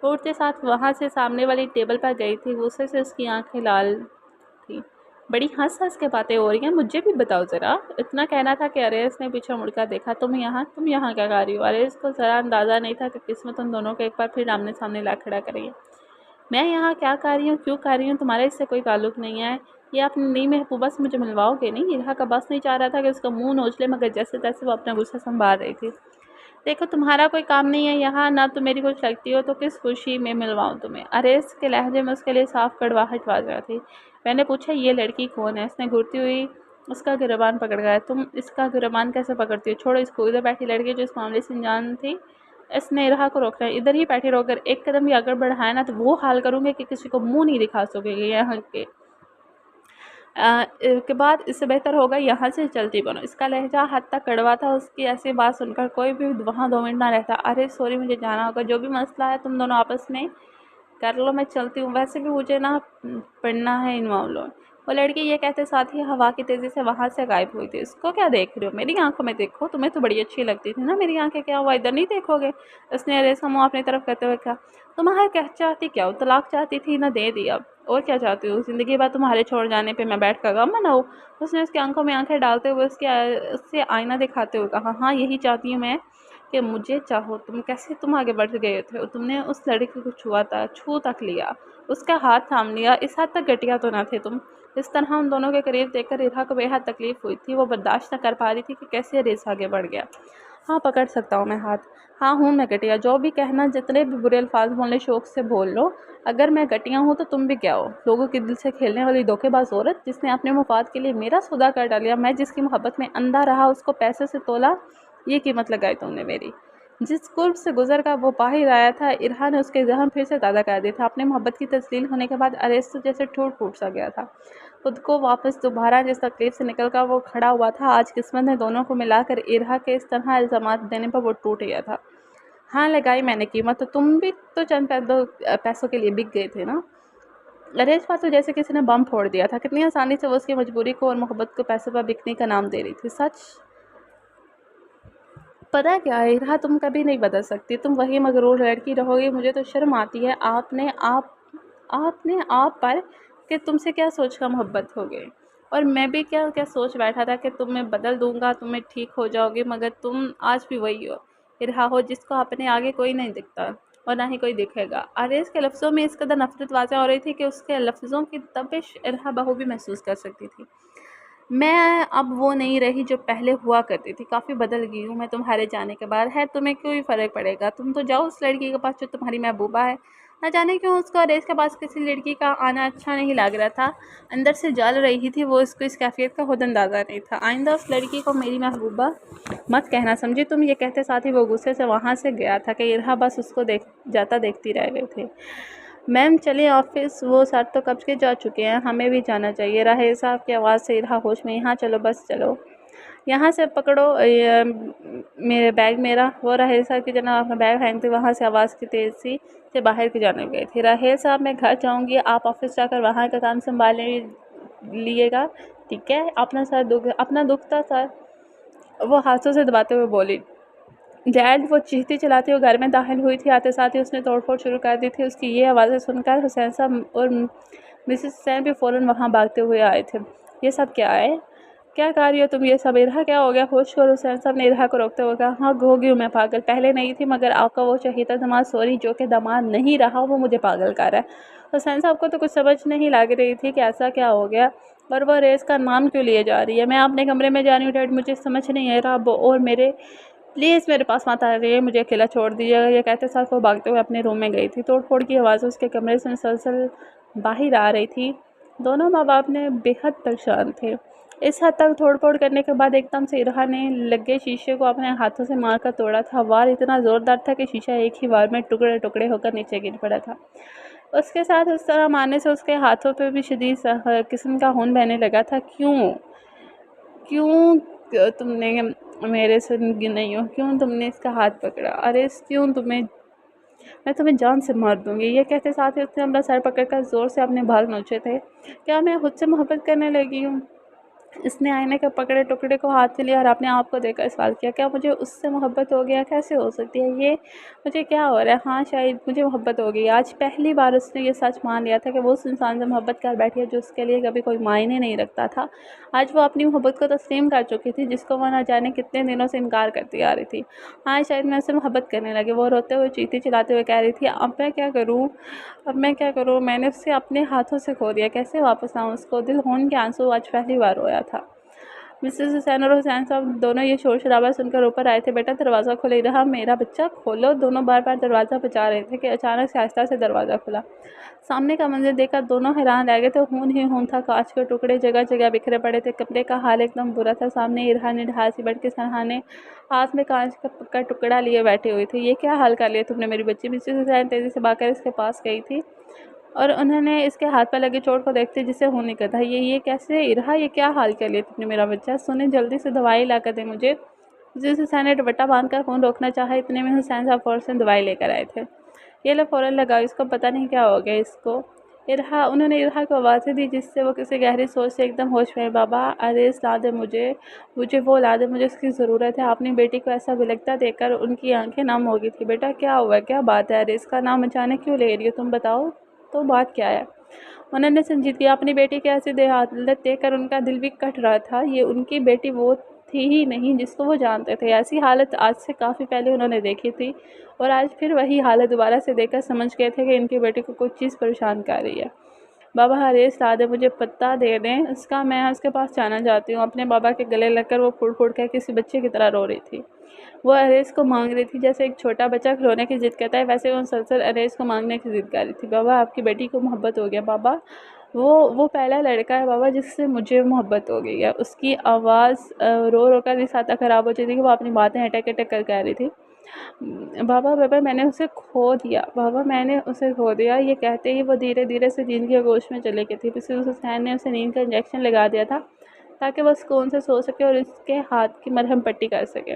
वो उठते साथ वहाँ से सामने वाली टेबल पर गई थी। गुस्से से उसकी आंखें लाल थी। बड़ी हंस-हंस के बातें हो रही हैं, मुझे भी बताओ ज़रा। इतना कहना था कि अरेस ने पीछे मुड़कर देखा। तुम यहाँ क्या कर रही हो? अरेस को ज़रा अंदाज़ा नहीं था कि किस्मत उन दोनों को एक बार फिर आमने-सामने ला खड़ा करेगी। मैं यहाँ क्या कर रही हूँ, क्यों कर रही हूँ, तुम्हारा इससे कोई ताल्लुक नहीं है। ये अपनी नई महबूबा से मुझे मिलवाओगे नहीं? इरहा का बस नहीं चाह रहा था कि उसका मुँह नोच ले, मगर जैसे-तैसे वो अपना गुस्सा सँभाल रही थी। देखो तुम्हारा कोई काम नहीं है यहाँ, ना तुम मेरी कुछ लगती हो, तो किस खुशी में मिलवाऊँ तुम्हें? अरेस के लहजे में उसके लिए साफ कड़वाहट वाज़ थी। मैंने पूछा, ये लड़की कौन है? उसने घूरती हुई उसका गिरबान पकड़ गया। तुम इसका गिरबान कैसे पकड़ती हो? छोड़ो इसको। इधर बैठी लड़की जो इस मामले से अनजान थी, इसने इरहा को रोका। इधर ही बैठी रहोगर, एक कदम भी अगर बढ़ाया ना तो वो हाल करूँगी कि किसी को मुँह नहीं दिखा सकोगे यहाँ के। के बाद इससे बेहतर होगा यहाँ से चलती बनो। इसका लहजा हद तक कड़वा था। उसकी ऐसी बात सुनकर कोई भी वहाँ 2 मिनट ना रहता। अरे सॉरी, मुझे जाना होगा, जो भी मसला है तुम दोनों आपस में कर लो, मैं चलती हूँ। वैसे भी मुझे ना पढ़ना है इन मामलों में। वो लड़की ये कहते साथ ही हवा की तेज़ी से वहाँ से गायब हुई थी। इसको क्या देख रही हो? मेरी आंखों में देखो, तुम्हें तो बड़ी अच्छी लगती थी ना मेरी आंखें, क्या हुआ, इधर नहीं देखोगे? उसने रेसा मुँह अपनी तरफ करते हुए कहा। तुम्हारा क्या चाहती, क्या हो? तलाक चाहती थी ना, दे दी अब। और क्या चाहती हूँ? ज़िंदगी भर तुम्हारे छोड़ जाने पे मैं बैठ कर गम मनाऊँ? उसने उसकी आंखों में आंखें डालते हुए उससे आईना दिखाते हुए कहा। हाँ यही चाहती हूँ मैं कि मुझे चाहो तुम। कैसे तुम आगे बढ़ गए थे? तुमने उस लड़की को छू तक लिया, उसका हाथ थाम लिया। इस हद तक घटिया तो ना थे तुम। इस तरह उन दोनों के करीब देखकर इरहा को बेहद तकलीफ हुई थी। वो बर्दाश्त न कर पा रही थी कि कैसे रेस आगे बढ़ गया। हाँ पकड़ सकता हूँ मैं हाथ। हाँ हूँ मैं घटिया, जो भी कहना, जितने भी बुरे अल्फाज बोलने शौक से बोल लो। अगर मैं घटिया हूँ तो तुम भी क्या हो? लोगों के दिल से खेलने वाली धोखेबाज औरत, जिसने अपने मुफाद के लिए मेरा सौदा कर डालिया। मैं जिसकी मोहब्बत में अंधा रहा, उसको पैसे से तोला, ये कीमत लगाई तुमने मेरी। जिस कुर्ब से गुजर का वो बाहिर आया था, इरहा ने उसके जहम फिर से ताज़ा कर दिया था। अपने मोहब्बत की तस्लील होने के बाद अरेस्तु जैसे टूट फूट सा गया था। खुद को वापस दोबारा जिस तकलीफ से निकल कर वो खड़ा हुआ था, आज किस्मत ने दोनों को मिलाकर इरहा के इस तरह इल्ज़ामात देने पर वो टूट गया था। हाँ लगाई मैंने कीमत, तो तुम भी तो चंद पैसों के लिए बिक गए थे ना। नरेश पाल तो जैसे किसी ने बम फोड़ दिया था। कितनी आसानी से वो उसकी मजबूरी को और मोहब्बत को पैसे पर बिकने का नाम दे रही थी। सच पता क्या है इरहा, तुम कभी नहीं बदल सकती, तुम वही मगरूर लड़की रहोगी। मुझे तो शर्म आती है आपने आप पर कि तुमसे क्या सोच कर मोहब्बत हो गई। और मैं भी क्या क्या सोच बैठा था कि तुम्हें बदल दूंगा, तुम्हें ठीक हो जाओगी, मगर तुम आज भी वही हो, इरहा हो जिसको अपने आगे कोई नहीं दिखता और ना ही कोई दिखेगा। आरेज के लफ्ज़ों में इस कदर नफरत वाज़ह हो रही थी कि उसके लफ्ज़ों की तपिश इरहा बहू भी महसूस कर सकती थी। मैं अब वो नहीं रही जो पहले हुआ करती थी, काफ़ी बदल गई हूँ मैं तुम्हारे जाने के बाद। है तुम्हें क्यों ही फ़र्क पड़ेगा? तुम तो जाओ उस लड़की के पास जो तुम्हारी महबूबा है। ना जाने क्यों उसको अरेज के पास किसी लड़की का आना अच्छा नहीं लग रहा था। अंदर से जल रही थी वो, इसको इस कैफियत का खुद अंदाज़ा नहीं था। आइंदा उस लड़की को मेरी महबूबा मत कहना, समझी तुम? ये कहते साथ ही वो गुस्से से वहाँ से गया था कि इरहा बस उसको देखती रह गई थी। मैम चलिए ऑफिस, वो सर तो कब के जा चुके हैं, हमें भी जाना चाहिए। राहेल साहब की आवाज़ से इरहा होश में, यहाँ चलो बस चलो, यहाँ से पकड़ो मेरे बैग मेरा। वो राहेल साहब की जना अपना बैग फेंकते वहाँ से आवाज़ की तेज़ी से बाहर की जाने गई थी। राहेल साहब मैं घर जाऊँगी, आप ऑफिस जाकर वहाँ का काम संभाल लीजिएगा, ठीक है? अपना दुखता सर, वो हाथों से दबाते हुए बोली। डैड, वो चीखती चिल्लाती हुई घर में दाखिल हुई थी। आते साथ ही उसने तोड़फोड़ शुरू कर दी थी। उसकी ये आवाज़ें सुनकर हुसैन साहब और मिसेस हुसैन भी फ़ौरन वहाँ भागते हुए आए थे। ये सब क्या है? क्या कर रही हो तुम? ये सब इरहा क्या हो गया? होश करो। हुसैन साहब ने इरहा को रोकते हुए कहा। हाँ हो गई हूँ मैं पागल, पहले नहीं थी, मगर आपका वो चहीता दामाद सॉरी जो कि दामाद नहीं रहा, वो मुझे पागल कर रहा है। हुसैन साहब को तो कुछ समझ नहीं लग रही थी कि ऐसा क्या हो गया, पर वो रेस का नाम क्यों लिए जा रही है। मैं अपने कमरे में जा रही हूँ डैड, मुझे समझ नहीं आ रहा, और मेरे प्लीज़ मेरे पास मत आ रही है, मुझे अकेला छोड़ दीजिएगा। ये कहते साथ वो भागते हुए अपने रूम में गई थी। तोड़ फोड़ की आवाज़ें उसके कमरे से मुसलसल बाहर आ रही थी। दोनों माँ बाप ने बेहद परेशान थे। इस हद तक तोड़ फोड़ करने के बाद एकदम से इरहा ने लगे शीशे को अपने हाथों से मारकर तोड़ा था। वार इतना ज़ोरदार था कि शीशा एक ही वार में टुकड़े टुकड़े होकर नीचे गिर पड़ा था। उसके साथ उस तरह मारने से उसके हाथों पर भी शदीद किस्म का खून बहने लगा था। क्यों क्यों तुमने मेरे से नहीं हो? क्यों तुमने इसका हाथ पकड़ा? अरे क्यों मैं तुम्हें जान से मार दूंगी। ये कहते साथ ही उसने अपना सर पकड़कर जोर से अपने बाल नोचे थे। क्या मैं खुद से मोहब्बत करने लगी हूँ? इसने आईने के पकड़े टुकड़े को हाथ से लिया और अपने आप को देखकर सवाल किया, क्या मुझे उससे मोहब्बत हो गया? कैसे हो सकती है ये? मुझे क्या हो रहा है? हाँ शायद मुझे मोहब्बत हो गई। आज पहली बार उसने ये सच मान लिया था कि वो उस इंसान से मोहब्बत कर बैठी है जो उसके लिए कभी कोई मायने नहीं रखता था। आज वो अपनी मोहब्बत को तस्लीम कर चुकी थी, जिसको वो न जाने कितने दिनों से इनकार करती आ रही थी। हाँ शायद मैं उससे मोहब्बत करने लगी। वो रोते हुए चीखती चिल्लाते हुए कह रही थी, अब मैं क्या करूँ? मैंने उसे अपने हाथों से खो दिया, कैसे वापस आऊँ उसको? दिल खून के आंसू आज पहली बार रोया था। मिसेस हुसैन और हुसैन साहब दोनों ये शोर शराबा सुनकर ऊपर आए थे। बेटा दरवाज़ा खोले रहा, मेरा बच्चा खोलो। दोनों बार बार दरवाज़ा बचा रहे थे कि अचानक से आहिस्ता से दरवाज़ा खुला। सामने का मंजर देखकर दोनों हैरान रह गए थे। खून ही खून था, कांच के टुकड़े जगह जगह बिखरे पड़े थे। कमरे का हाल एकदम बुरा था। सामने इरहा ने ढाल सी बैठ के सरहाने हाथ में कांच का टुकड़ा लिए बैठी हुई थी। ये क्या हाल कर लिया तुमने मेरी बच्ची? मिसेस हुसैन तेज़ी से भागकर इसके पास गई थी और उन्होंने इसके हाथ पर लगी चोट को देखते जिससे खून निकलता। ये कैसे इरहा? ये क्या हाल कर लिया तुमने मेरा बच्चा? सुने जल्दी से दवाई ला कर दे मुझे। जिस हुसैन ने दुपट्टा बांधकर खून रोकना चाहा, इतने में हुसैन साहब फ़ौरन से दवाई लेकर आए थे। ये लो फ़ौरन लगाओ इसको, पता नहीं क्या हो गया इसको। उन्होंने इरहा को आवाज़ें दी जिससे वो किसी गहरी सोच से एकदम होश में। बाबा अरेस ला दे मुझे वो ला दे, मुझे उसकी ज़रूरत है। अपनी बेटी को ऐसा बिलखता देखकर उनकी आंखें नम हो गई थी। बेटा क्या हुआ? क्या बात है? अरेस का नाम अचानक क्यों ले रही हो तुम? बताओ तो बात क्या है? उन्होंने संजीदगी अपनी बेटी की ऐसी देहालत देखकर उनका दिल भी कट रहा था। ये उनकी बेटी वो थी ही नहीं जिसको वो जानते थे। ऐसी हालत आज से काफ़ी पहले उन्होंने देखी थी और आज फिर वही हालत दोबारा से देखकर समझ गए थे कि इनकी बेटी को कुछ चीज़ परेशान कर रही है। बाबा हरेश ला दे, मुझे पता दे दें उसका, मैं उसके पास जाना चाहती हूँ। अपने बाबा के गले लगकर वो फूट फूट कर किसी बच्चे की तरह रो रही थी। वो अरेस को मांग रही थी जैसे एक छोटा बच्चा खिलौने की जिद करता है, वैसे वो मुसलसल अरेस को मांगने की जिद कर रही थी। बाबा आपकी बेटी को मोहब्बत हो गया बाबा, वो पहला लड़का है बाबा जिससे मुझे मोहब्बत हो गई है। उसकी आवाज़ रो रो कर इस हद तक ख़राब हो चुकी थी कि वो अपनी बातें अटक अटक कर कह रही थी। बाबा बाबा मैंने उसे खो दिया, बाबा मैंने उसे खो दिया। ये कहते ही वो धीरे धीरे से नींद के गोश में चली गई थी। फिर हुसैन ने उसे नींद का इंजेक्शन लगा दिया था ताकि वह सुकून से सो सके और इसके हाथ की मरहम पट्टी कर सके।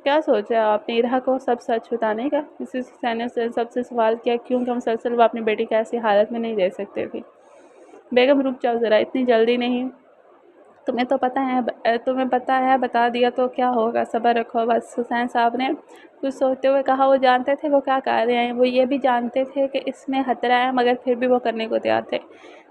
क्या सोचा आपने इरहा को सब सच बताने का? मिसेस हुसैन ने सबसे सवाल किया, क्योंकि मुसलसल वो अपनी बेटी को ऐसी हालत में नहीं देख सकते थे। बेगम रुक जाओ ज़रा, इतनी जल्दी नहीं। तुम्हें पता है बता दिया तो क्या होगा, सब्र रखो बस। हुसैन साहब ने कुछ सोचते हुए कहा। वो जानते थे वो क्या कर रहे हैं, वो ये भी जानते थे कि इसमें खतरा है, मगर फिर भी वो करने को तैयार थे।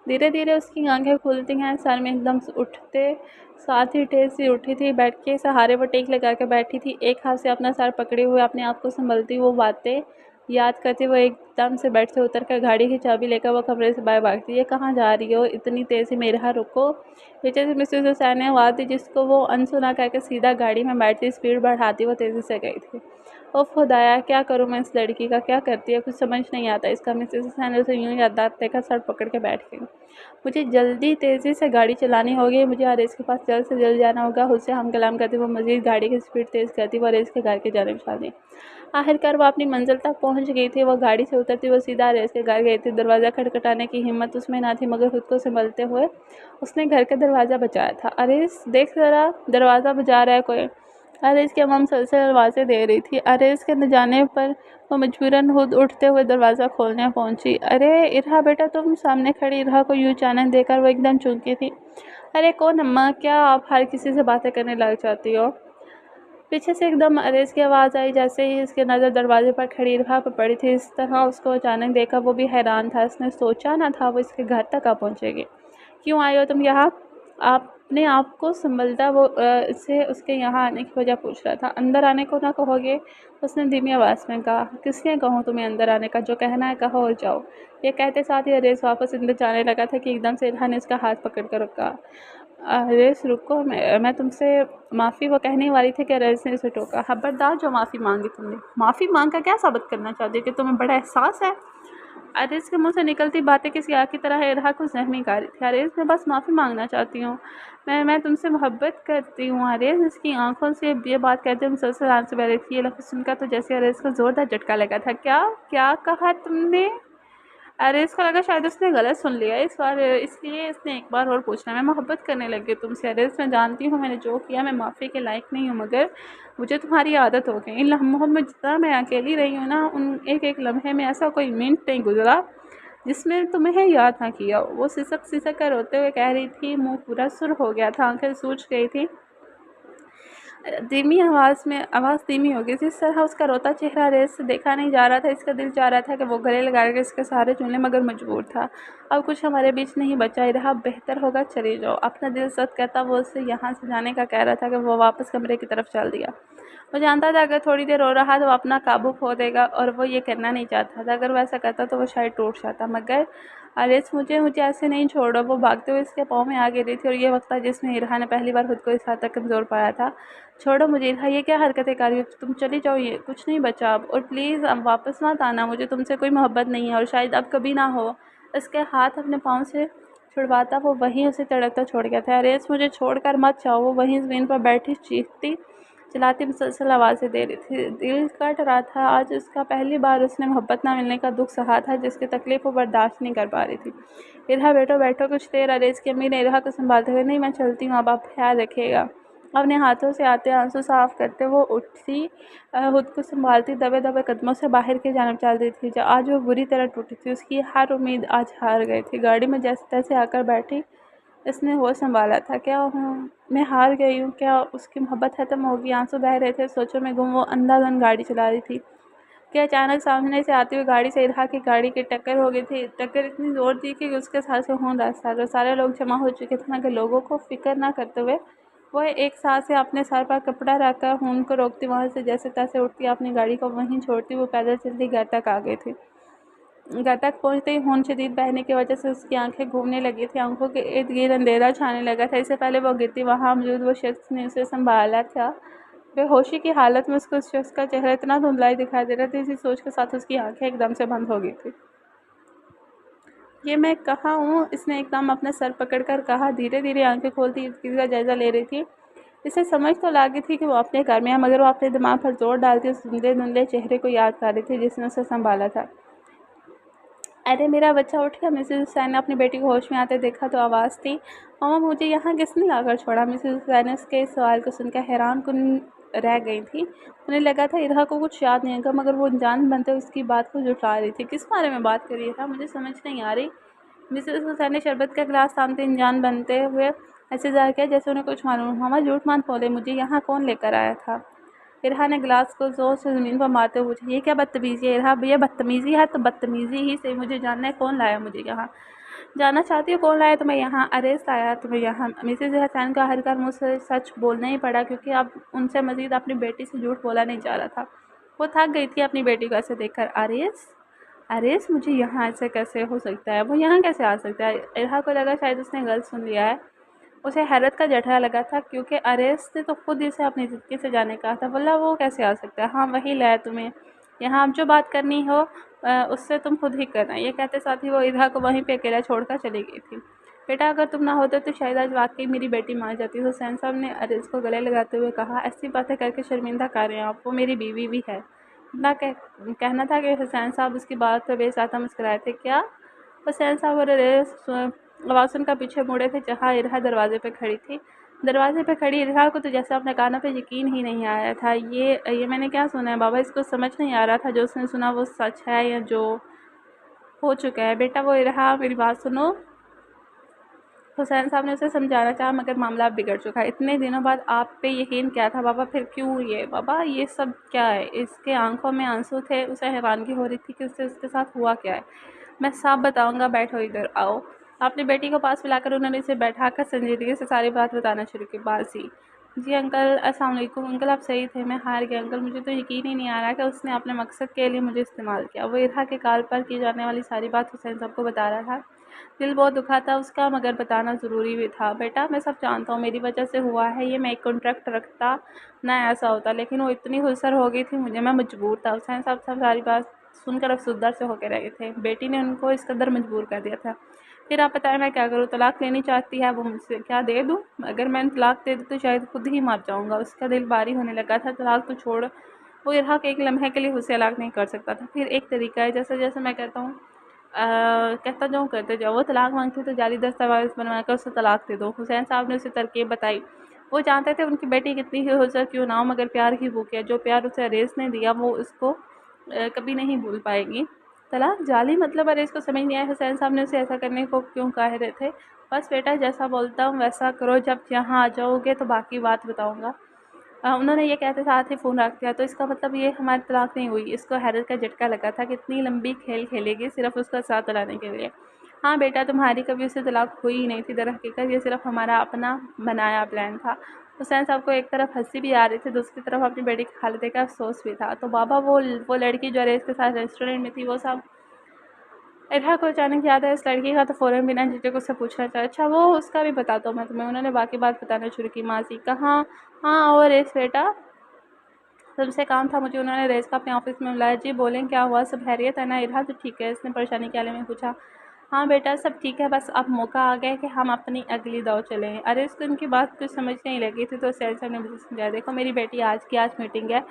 धीरे धीरे उसकी आंखें खुलती हैं, सर में एकदम उठते साथ ही ठेस सी उठी थी। बैठ के सहारे वो टेक लगा के बैठी थी, एक हाथ से अपना सर पकड़े हुए अपने आप को संभलती वो बातें याद करते वो एकदम से बेड से उतर कर गाड़ी की चाबी लेकर वो कमरे से बाहर भागती। ये कहाँ जा रही हो इतनी तेज़ी में, इरहा रुको। पीछे से मिसेस हुसैन ने आवाज़ दी, जिसको वो अनसुना करके सीधा गाड़ी में बैठती स्पीड बढ़ाती वो तेज़ी से गई थी। ओह खुदाया, क्या करूँ मैं इस लड़की का, क्या करती है कुछ समझ नहीं आता इसका। मिसेस हुसैन ने उसे यूँ याददाश्त देकर सर पकड़ के बैठ गई। मुझे जल्दी तेज़ी से गाड़ी चलानी होगी, मुझे अरेस के पास जल्द से जल्द जाना होगा। उससे हम कलाम करते वो मज़ीद गाड़ी की स्पीड तेज़ करती वो अरेस के घर की जानिब चल दी। आखिरकार वो अपनी मंजिल तक पहुंच गई थी। वो गाड़ी से उतरती वो सीधा अरेस के घर गई थी। दरवाज़ा खटखटाने की हिम्मत उसमें ना थी, मगर खुद को संभलते हुए उसने घर का दरवाज़ा बचाया था। अरेस देख ज़रा, दरवाज़ा बजा रहा है कोई। अरेस की अम्मा मुसलसल आवाज़ें दे रही थी। अरेस के न जाने पर वो मजबूरन खुद उठते हुए दरवाज़ा खोलने पहुंची। अरे इरहा बेटा, तुम सामने खड़ी। इरहा को यूँ अचानक देखकर वो एकदम चौंकी थी। अरे कौन अम्मा, क्या आप हर किसी से बातें करने लग जाती हो? पीछे से एकदम अरेस की आवाज़ आई। जैसे ही इसकी नज़र दरवाजे पर खड़ी इरहा पर पड़ी थी, इस तरह उसको अचानक देखा वो भी हैरान था। इसने सोचा ना था वो इसके घर तक आ पहुँचेगी। क्यों आई हो तुम यहाँ? अपने आप को संभलता वो इससे उसके यहाँ आने की वजह पूछ रहा था। अंदर आने को ना कहोगे? उसने धीमी आवाज़ में कहा। किसने कहूँ तुम्हें अंदर आने का? जो कहना है कहो और जाओ। ये कहते साथ ही अरेस वापस अंदर जाने लगा था कि एकदम से इरहा ने इसका हाथ पकड़ कर रखा। अरेस रुको, मैं तुमसे माफ़ी वो कहने वाली थी कि अरेस ने उसे टोका। खबरदार, जो माफ़ी मांगी तुमने, माफ़ी मांग कर क्या साबित करना चाहती हो कि तुम्हें बड़ा एहसास है? अरेस के मुंह से निकलती बातें किसी आग की तरह इरहा को जख्मी कर रही थी। अरेस, मैं बस माफ़ी मांगना चाहती हूँ, मैं तुमसे मोहब्बत करती हूँ। अरेस इसकी आंखों से ये बात कहते मुसलसल आंसू बह रही थी। ये लफ्ज़ सुनकर तो जैसे अरेस को ज़ोरदार झटका लगा था। क्या क्या कहा तुमने? अरे इसको लगा शायद उसने गलत सुन लिया इस बार, इसलिए इसने एक बार और पूछना। मैं मोहब्बत करने लगी तुमसे अरेस, मैं जानती हूँ मैंने जो किया मैं माफ़ी के लायक नहीं हूँ, मगर मुझे तुम्हारी आदत हो गई। इन लम्हों में जितना मैं अकेली रही हूँ ना, उन एक एक लम्हे में ऐसा कोई मिनट नहीं गुजरा जिसमें तुम्हें याद ना किया। वो सिसक सिसक कर रोते हुए कह रही थी, मुँह पूरा सुर हो गया था, आंखें सूज गई थी। धीमी आवाज़ धीमी हो गई। जिस तरह उसका रोता चेहरा अरेस से देखा नहीं जा रहा था, इसका दिल चाह रहा था कि वो गले लगा कर इसके सहारे चुन ले, मगर मजबूर था। अब कुछ हमारे बीच नहीं बचा रहा, बेहतर होगा चली जाओ। अपना दिल सख्त कहता वो उससे यहाँ से जाने का कह रहा था कि वो वापस कमरे की तरफ चल दिया। वो जानता था अगर थोड़ी देर रो रहा तो वो अपना काबू खो देगा, और वो ये करना नहीं चाहता था। अगर वो ऐसा करता तो वो शायद टूट जाता। मगर अरेस, मुझे मुझे ऐसे नहीं छोड़ो। वो भागते हुए इसके पाँव में आ गिरी थी, और ये वक्त था जिसमें इरहा ने पहली बार खुद को इस हद तक कमज़ोर पाया था। छोड़ो मुझे इरहा, ये क्या हरकतें कर रही हो तुम? चली जाओ, ये कुछ नहीं बचा अब, और प्लीज़ अब वापस मत आना। मुझे तुमसे कोई मोहब्बत नहीं है, और शायद अब कभी ना हो। इसके हाथ अपने पाँव से छुड़वाता वो वहीं उसे तड़पता छोड़ गया था। अरेस, मुझे छोड़कर मत जाओ। वो वहीं ज़मीन पर बैठी चीखती चिल्लाती मुसलसल आवाज़ें दे रही थी। दिल कट रहा था। आज उसका पहली बार उसने मोहब्बत ना मिलने का दुख सहा था, जिसकी तकलीफ़ वो बर्दाश्त नहीं कर पा रही थी। इरहा बैठो बैठो कुछ देर। अरेस की अम्मी ने इरहा को संभालते हुए, नहीं मैं चलती हूँ, अब आप ख्याल रखिएगा। अपने हाथों से आते आंसू साफ करते वो उठी, खुद को संभालती दबे दबे कदमों से बाहर की जानब चल रही थी। आज वो बुरी तरह टूटी थी। उसकी हर उम्मीद आज हार गई थी। गाड़ी में जैसे तैसे आकर बैठी, इसने होश संभाला था। क्या हूँ मैं, हार गई हूँ क्या? उसकी मोहब्बत ख़त्म होगी? आंसू बह रहे थे, सोचों में गुम वो अंधाधुंध गाड़ी चला रही थी कि अचानक सामने से आती हुई गाड़ी से इरहा की गाड़ी की टक्कर हो गई थी। टक्कर इतनी ज़ोर थी कि उसके साथ से खून रास्ता था। सारे लोग जमा हो चुके थे, मगर लोगों को फिक्र ना करते हुए वह एक साथ से अपने सर पर कपड़ा रखकर खून को रोकती, वहाँ से जैसे तैसे उठती, अपनी गाड़ी को वहीं छोड़ती वो पैदल चलती घर तक आ गई थी। घर तक पहुँचते ही होश शदीद बहने की वजह से उसकी आंखें घूमने लगी थी, आंखों के इर्द गिर्द अंधेरा छाने लगा था। इससे पहले वो गिरती वहाँ मौजूद वो शख्स ने उसे संभाला था। बेहोशी की हालत में उसको उस शख्स का चेहरा इतना धुंधलाई दिखाई दे रहा था, इसी सोच के साथ उसकी आंखें एकदम से बंद हो गई थी। ये मैं कहाँ हूँ? इसने एकदम अपना सर पकड़कर कहा। धीरे धीरे आंखें खोलती इर्द गिर्द का जायजा ले रही थी। इसे समझ तो लगी थी कि वो अपने घर में है, मगर वो अपने दिमाग पर जोर डालती उस धुंधले धुंधले चेहरे को याद कर रही थी जिसने उसे संभाला था। अरे मेरा बच्चा उठ गया। मिसेस हुसैन ने अपनी बेटी को होश में आते देखा तो आवाज़ थी, मामा मुझे यहाँ किसने लाकर छोड़ा? मिसेस हुसैन उसके इस सवाल को सुनकर हैरान कुन रह गई थी। उन्हें लगा था इरहा को कुछ याद नहीं होगा, मगर वो जान बनते उसकी बात को जुटा रही थी। किस बारे में बात कर रही था? मुझे समझ नहीं आ रही। मिसेस हुसैन ने शरबत का गिलास सामने अनजान बनते हुए ऐसे ज़ाहिर किया जैसे उन्हें कुछ मालूम। मामा झूठ मत बोले, मुझे यहाँ कौन लेकर आया था? इरहा ने गिलास को ज़ोर से ज़मीन पर मारते हुए पूछा। ये क्या बदतमीज़ी है इरहा? भैया बदतमीज़ी है तो बदतमीज़ी ही से मुझे जानना है कौन लाया मुझे यहाँ। जानना चाहती हो कौन लाया तुम्हें यहाँ? अरेस्ट आया तुम्हें यहाँ। मिसेस हसन का हर बार मुझसे सच बोलना ही पड़ा, क्योंकि अब उनसे मज़ीद अपनी बेटी से झूठ बोला नहीं जा रहा था। वो थक गई थी अपनी बेटी को ऐसे देखकर। अरेस्ट? अरेस्ट मुझे यहाँ ऐसे कैसे हो सकता है? वो यहाँ कैसे आ सकता है? इरहा को लगा शायद उसने गलत सुन लिया है। उसे हैरत का झटका लगा था, क्योंकि अरेस ने तो खुद इसे अपनी ज़िंदगी से जाने कहा था। बोला वो कैसे आ सकता है? हाँ वही लाया तुम्हें यहाँ। अब जो बात करनी हो उससे तुम खुद ही करना। ये कहते साथ ही वो इरहा को वहीं पे अकेला छोड़कर चली गई थी। बेटा अगर तुम ना होते तो शायद आज वाकई मेरी बेटी मार जाती। हुसैन साहब ने अरेस को गले लगाते हुए कहा। ऐसी बातें करके शर्मिंदा कर रहे हैं आप, वो मेरी बीवी भी है। इतना कहना था कि हुसैन साहब उसकी बात पर बेसाता मुस्कुराए थे। क्या? हुसैन साहब और अरेस आवाज़ सुनकर पीछे मुड़े थे, जहाँ इरहा दरवाजे पे खड़ी थी। दरवाजे पे खड़ी इरहा को तो जैसे अपने कानों पे यकीन ही नहीं आया था। ये मैंने क्या सुना है बाबा? इसको समझ नहीं आ रहा था जो उसने सुना वो सच है या जो हो चुका है। बेटा वो इरहा मेरी बात सुनो। हुसैन साहब ने उसे समझाना चाहा, मगर मामला बिगड़ चुका है। इतने दिनों बाद आप पे यकीन क्या था बाबा? फिर क्यों ये बाबा ये सब क्या है? इसके आंखों में आंसू थे। उसे हैरानगी हो रही थी कि उसके साथ हुआ क्या है। मैं सब बताऊंगा, बैठो इधर आओ। अपनी बेटी को पास बुलाकर उन्होंने इसे बैठाकर संजीदगी से सारी बात बताना शुरू की। बासी जी अंकल, अस्सलाम वालेकुम। अंकल आप सही थे, मैं हार गया अंकल। मुझे तो यकीन ही नहीं आ रहा कि उसने अपने मकसद के लिए मुझे इस्तेमाल किया। वो इरहा के काल पर की जाने वाली सारी बात हुसैन साहब को बता रहा था। दिल बहुत दुखा था उसका, मगर बताना ज़रूरी भी था। बेटा मैं सब जानता हूँ, मेरी वजह से हुआ है ये। मैं एक कॉन्ट्रैक्ट रखता ना ऐसा होता, लेकिन वो इतनी हुसर हो गई थी मुझे, मैं मजबूर था। हुसैन साहब सब सारी बात सुनकर अफसुदा से होकर रह गए थे। बेटी ने उनको इस कदर मजबूर कर दिया था। फिर आप बताएं मैं क्या करूँ? तलाक लेनी चाहती है वो मुझसे, क्या दे दूँ? अगर मैं तलाक दे दूँ तो शायद खुद ही मर जाऊँगा। उसका दिल भारी होने लगा था। तलाक तो छोड़, वो इरहा के एक लम्हे के लिए उसे तलाक नहीं कर सकता था। फिर एक तरीका है, जैसे जैसे मैं कहता हूँ कहता जाऊँ करते जाओ। वो तलाक मांगती तो जाली दस्तावेज़ बनवाकर उसे तलाक दे दो। हुसैन साहब ने उसे तरकीब बताई। वो जानते थे उनकी बेटी कितनी ही हुस्न क्यों ना हो, मगर प्यार की भूख है। जो प्यार उसे अरेस ने दिया वो उसको कभी नहीं भूल पाएगी। तलाक जाली मतलब? अरे इसको समझ नहीं आया। हुसैन साहब ने उसे ऐसा करने को क्यों कह रहे थे? बस बेटा जैसा बोलता हूँ वैसा करो, जब यहाँ आ जाओगे तो बाकी बात बताऊँगा। उन्होंने ये कहते साथ ही फ़ोन रख दिया। तो इसका मतलब ये हमारी तलाक नहीं हुई। इसको हैरत का झटका लगा था कि इतनी लंबी खेल खेलेगी सिर्फ उसका साथ दिलाने के लिए। हाँ बेटा तुम्हारी कभी उससे तलाक हुई ही नहीं थी। दरहकीकत ये सिर्फ हमारा अपना बनाया प्लान था। हुसैन साहब को एक तरफ हंसी भी आ रही थी, दूसरी तरफ अपनी बेटी की हालत देखकर अफसोस भी था। तो बाबा वो लड़की जो अरेस के साथ रेस्टोरेंट में थी वो सब? इरहा को अचानक याद है इस लड़की का, तो फ़ौरन बिना झिझक उससे पूछना चाहा। अच्छा वो उसका भी बताता हूँ मैं तुम्हें। उन्होंने बाकी बात बताना शुरू की। मासी कहाँ? हाँ और रेस बेटा तुमसे काम था मुझे। उन्होंने रेस का अपने ऑफिस में बुलाया। जी बोलें क्या हुआ? सब खैरियत है ना? इरहा तो ठीक है, इसने परेशानी के आले में पूछा। हाँ बेटा सब ठीक है, बस अब मौका आ गया कि हम अपनी अगली दौड़ चलें। अरे इसको इनकी बात कुछ समझ नहीं लगी थी, तो सैर साहब ने मुझे समझाया। देखो मेरी बेटी आज मीटिंग है,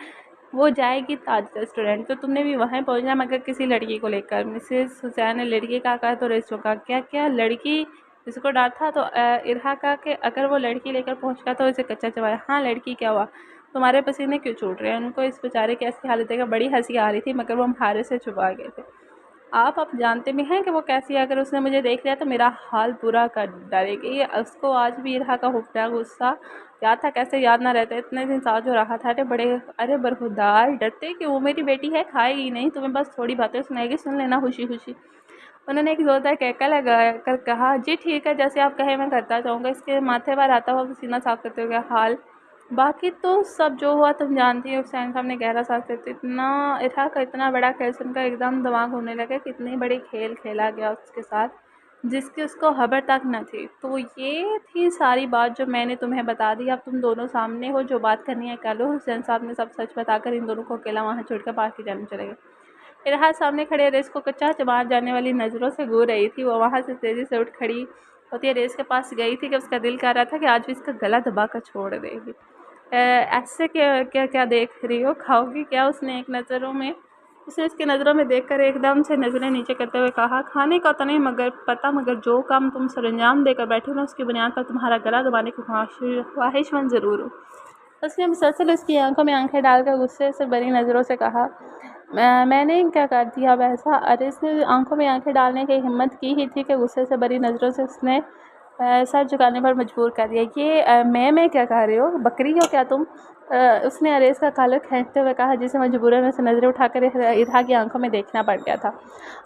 वो जाएगी ताज रेस्टोरेंट, तो तुमने भी वहीं पहुंचना, मगर किसी लड़की को लेकर। मिसेस हुसैन ने लड़की का कहा तो रेस्टो का क्या क्या लड़की? इसको डर था तो इरहा का कि अगर वो लड़की लेकर पहुंचता तो इसे कच्चा चबाया। हाँ लड़की क्या हुआ? तुम्हारे पसीने क्यों छूट रहे हैं? उनको इस बेचारे की ऐसी हालत देखकर बड़ी हंसी आ रही थी, मगर वो हमारे से छुपा गए थे। आप अब जानते भी हैं कि वो कैसी है। अगर उसने मुझे देख लिया तो मेरा हाल बुरा कर डालेगी। उसको आज भी इरहा का हुक्म गुस्सा याद था। कैसे याद ना रहता? इतने दिन साथ जो रहा था। अरे बरखुरदार डरते कि वो मेरी बेटी है, खाएगी नहीं, तुम्हें बस थोड़ी बातें सुनाएगी, सुन लेना खुशी खुशी। उन्होंने एक जोरदार कहका लगा कर कहा। जी ठीक है, जैसे आप कहें मैं करता जाऊँगा। इसके माथे पर आता हुआ पसीना साफ करते हुए हाल बाकी तो सब जो हुआ तुम जानती हो। हुसैन साहब ने गहरा सांस लेते इतना इरहा का इतना बड़ा खेल सुनकर एकदम दिमाग होने लगा, कितनी बड़ी खेल खेला गया उसके साथ जिसकी उसको खबर तक न थी। तो ये थी सारी बात जो मैंने तुम्हें बता दी। अब तुम दोनों सामने हो, जो बात करनी है कर लो। हुसैन साहब ने सब सच बताकर इन दोनों को अकेला वहाँ छोड़कर पार्क जाने चले गए। इरहा सामने खड़े रेस को कच्चा चबार जाने वाली नज़रों से घूर रही थी। वो वहाँ से तेज़ी से उठ खड़ी होती रेस के पास गई थी कि उसका दिल कह रहा था कि आज भी इसका गला दबा कर छोड़ देगी। ऐसे क्या क्या क्या देख रही हो, खाओगी क्या? उसने उसकी नज़रों में देखकर एकदम से नज़रें नीचे करते हुए कहा, खाने का तो नहीं मगर जो काम तुम सरंजाम देकर बैठे हो ना, उसकी बुनियाद पर तुम्हारा गला दबाने की ख्वाहिशमंद ज़रूर हो। उसने मुसलसल उसकी आंखों में आंखें डालकर गुस्से से भरी नज़रों से कहा, मैंने क्या कर दिया वैसा? अरे इसने आंखों में आंखें डालने की हिम्मत की ही थी कि गुस्से से भरी नज़रों से उसने सर झुकाने पर मजबूर कर दिया। ये मैं क्या कह रही हो, बकरी हो क्या तुम? उसने अरेस का कॉलर खींचते हुए कहा, जिसे मजबूरन से नज़रें उठाकर इरहा की आंखों में देखना पड़ गया था।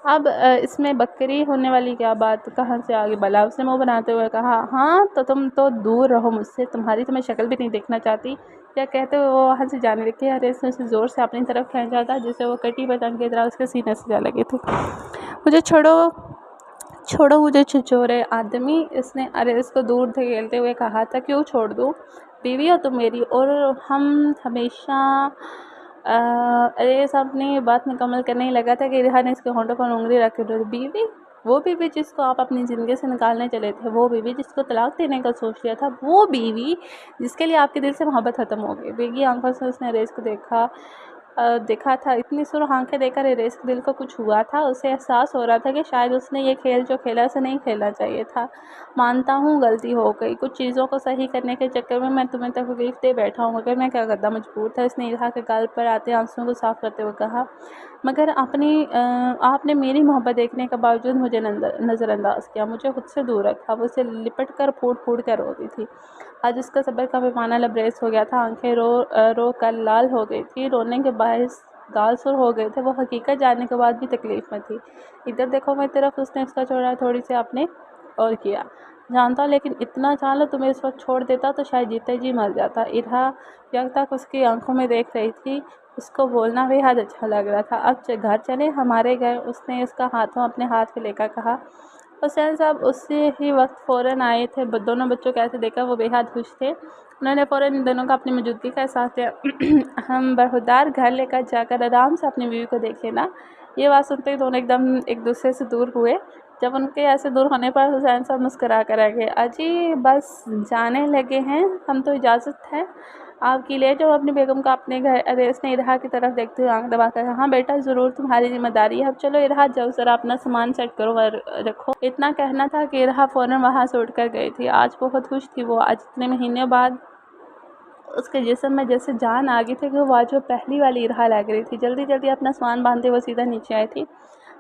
अब इसमें बकरी होने वाली क्या बात कहाँ से आगे भला? उसने मुँह बनाते हुए कहा, हाँ तो तुम तो दूर रहो मुझसे, तुम्हारी तो मैं शक्ल भी नहीं देखना चाहती। क्या कहते हुए वो वहाँ से जाने लगी। अरेस ने उसे ज़ोर से अपनी तरफ खींचा था, जिससे वो कटी पतंग की तरह उसके सीने से जा लगी थी। मुझे छोड़ो छोड़ो मुझे छिछोरे आदमी, इसने अरेस को दूर धकेलते हुए कहा था। क्यों छोड़ दूँ? बीवी हो तुम मेरी, और हम हमेशा अरेस अपनी बात मुकम्मल करने ही लगा था कि इरहा ने इसके होंठों पर उंगली रख कर, बीवी? वो बीवी जिसको आप अपनी ज़िंदगी से निकालने चले थे, वो बीवी जिसको तलाक देने का सोच लिया था, वो बीवी जिसके लिए आपके दिल से मोहब्बत ख़त्म हो गई। बेगी आंखों से उसने अरेस को देखा था। इतनी सुर्ख आंखें देखकर अरेस के दिल को कुछ हुआ था। उसे एहसास हो रहा था कि शायद उसने ये खेल जो खेला उसे नहीं खेलना चाहिए था। मानता हूँ गलती हो गई, कुछ चीज़ों को सही करने के चक्कर में मैं तुम्हें तकलीफ़ दे बैठा हूँ, मगर मैं क्या करता, मजबूर था। इसने इरहा के गाल पर आते आंसुओं को साफ करते हुए कहा, मगर आपने मेरी मोहब्बत देखने के बावजूद मुझे नज़रअंदाज किया, मुझे खुद से दूर रखा। वो उसे लिपट कर फूट फूट कर रोती थी। आज उसका सब्र का पैमाना लबरेज हो गया था। आंखें रो कर लाल हो गई थी। रोने के बायस गाल सुर हो गए थे। वो हकीकत जानने के बाद भी तकलीफ़ में थी। इधर देखो मेरी तरफ, उसने उसका चौड़ा थोड़ी सी आपने और किया। जानता हूँ, लेकिन इतना चाह लो तुम्हें इस वक्त छोड़ देता तो शायद जीते जी मर जाता। इरहा जब तक उसकी आंखों में देख रही थी, उसको बोलना बेहद अच्छा लग रहा था। अब घर चले हमारे घर, उसने उसका हाथों अपने हाथ में लेकर कहा। हुसैन साहब उसी ही वक्त फ़ौरन आए थे। दोनों बच्चों को ऐसे देखकर वो बेहद खुश थे। उन्होंने फ़ौरन इन दोनों का अपनी मौजूदगी का एहसास दिया। हम बरहुदार घर लेकर जाकर आराम से अपनी बीवी को देख लेना। ये बात सुनते ही दोनों एकदम एक दूसरे से दूर हुए। जब उनके ऐसे दूर होने पर हुसैन साहब मुस्कुरा कर रह गए। अजी बस जाने लगे हैं, हम तो इजाज़त है आपकी, ले जाओ अपनी बेगम को अपने घर। अरे उसने इरहा की तरफ देखते हुए आंख दबा कर, हाँ बेटा ज़रूर, तुम्हारी जिम्मेदारी है। अब चलो इरहा, जाओ ज़रा अपना सामान सेट करो और रखो। इतना कहना था कि इरहा फ़ौरन वहाँ से उठकर गई थी। आज बहुत खुश थी वो। आज इतने महीने बाद उसके जिस्म में जैसे जान आ गई थी कि वो आज वो पहली वाली इरहा लग रही थी। जल्दी जल्दी अपना सामान बांधते वो सीधा नीचे आई थी।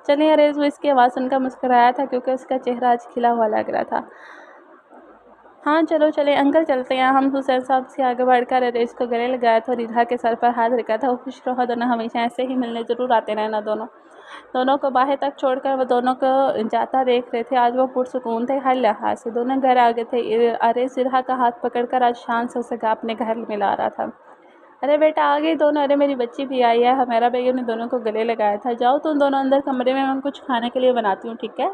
चलिए अरेज, वो इसकी आवाज़ सुनकर मुस्कुराया था क्योंकि उसका चेहरा आज खिला हुआ लग रहा था। हाँ चलो चले अंकल, चलते हैं हम। हुसैन साहब से आगे बढ़कर अरेज को गले लगाया था और इरहा के सर पर हाथ रखा था। वो खुश रहो, दोनों हमेशा ऐसे ही मिलने ज़रूर आते रहना। दोनों को बाहर तक छोड़कर वो दोनों को जाता देख रहे थे। आज वो पुरसुकून थे हर लिहाज से। दोनों घर आ गए थे। अरेज इरहा का हाथ पकड़कर आज शान से उसे अपने घर में ला रहा था। अरे बेटा आ गई दोनों, अरे मेरी बच्ची भी आई है। हमारा बेगम ने दोनों को गले लगाया था। जाओ तुम दोनों अंदर कमरे में, मैं कुछ खाने के लिए बनाती हूँ, ठीक है?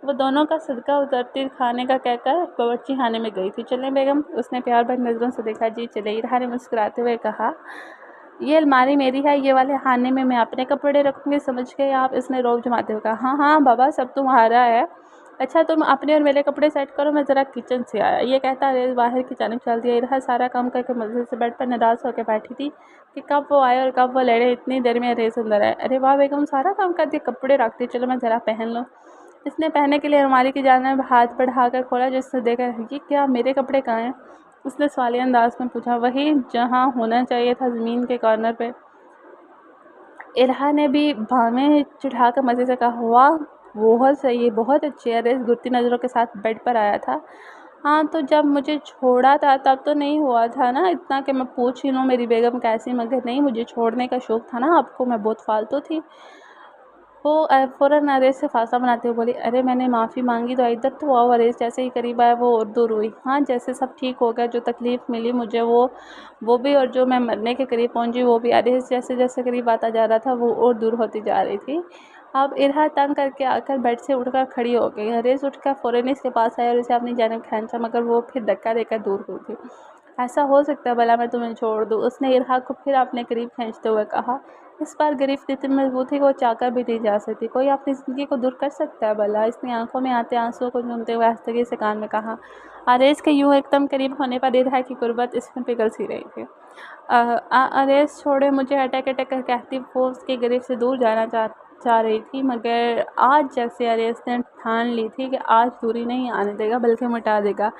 वो दोनों का सदका उतरती खाने का कहकर बावर्ची खाने में गई थी। चलें बेगम, उसने प्यार भरी नज़रों से देखा। जी चले, इरहा ने मुस्कुराते हुए कहा। ये अलमारी मेरी है, ये वाले खाने में मैं अपने कपड़े रखूँगी, समझ गए आप? इसने रोब जमाते हुए कहा। हाँ हाँ बाबा, सब तुम्हारा है। अच्छा तुम अपने और मेरे कपड़े सेट करो, मैं ज़रा किचन से आया। ये कहता रेज बाहर की जानिब चल दिया। इरहा सारा काम करके मज़े से बेड पर नाराज़ होकर बैठी थी कि कब वो आए और कब वो लड़े। इतनी देर में रेज अंदर आए। अरे वाह बेगम, सारा काम कर दिया, कपड़े रख दिए, चलो मैं ज़रा पहन लूँ। इसने पहनने के लिए अलमारी की जानिब हाथ बढ़ाकर खोला, जिससे देखा ये क्या, मेरे कपड़े कहाँ हैं? उसने सवालिया अंदाज में पूछा। वही जहाँ होना चाहिए था, ज़मीन के कॉर्नर पे। इरहा ने भी भावें चढ़ाकर मज़े से कहा। वाह बहुत सही, बहुत अच्छी है। रेस घुरती नज़रों के साथ बेड पर आया था। हाँ तो जब मुझे छोड़ा था तब तो नहीं हुआ था ना इतना कि मैं पूछ ही लूँ मेरी बेगम कैसी, मगर नहीं, मुझे छोड़ने का शौक़ था ना आपको, मैं बहुत फालतू थी। वो फ़ौरन अरेस से फांसा बनाते हुए बोली, अरे मैंने माफ़ी मांगी तो इधर तो आओ। अरेस जैसे ही करीब आया वो और दूर हुई। हाँ, जैसे सब ठीक हो गया, जो तकलीफ़ मिली मुझे वो भी, और जो मैं मरने के करीब पहुंची वो भी। अरेस जैसे जैसे करीब आता जा रहा था वो और दूर होती जा रही थी। अब इरहा तंग करके आकर बेड से उठकर खड़ी हो गई। अरेस उठकर फ़ौरन इसके पास आया और इसे अपनी जानिब खींचा, मगर वो फिर धक्का देकर दूर हुई थी। ऐसा हो सकता है भला मैं तुम्हें छोड़ दूँ? उसने इरहा को फिर अपने करीब खींचते हुए कहा। इस बार गिरफ्त इतनी मजबूत थी कि वो चाहकर भी नहीं जा सकती। कोई अपनी ज़िंदगी को दूर कर सकता है भला? इसने आंखों में आते आंसुओं को चूमते हुए आस्तगी से कान में कहा। अरेस के यूं एकदम करीब होने पर इरहा की गुर्बत इसमें पिघल सी रही थी। अरेस छोड़े मुझे, अटक अटक कर कहती वो उसकी गिरफ्त से दूर जाना चाह रही थी, मगर आज जैसे अरेस ने ठान ली थी कि आज दूरी नहीं आने देगा बल्कि मिटा देगा।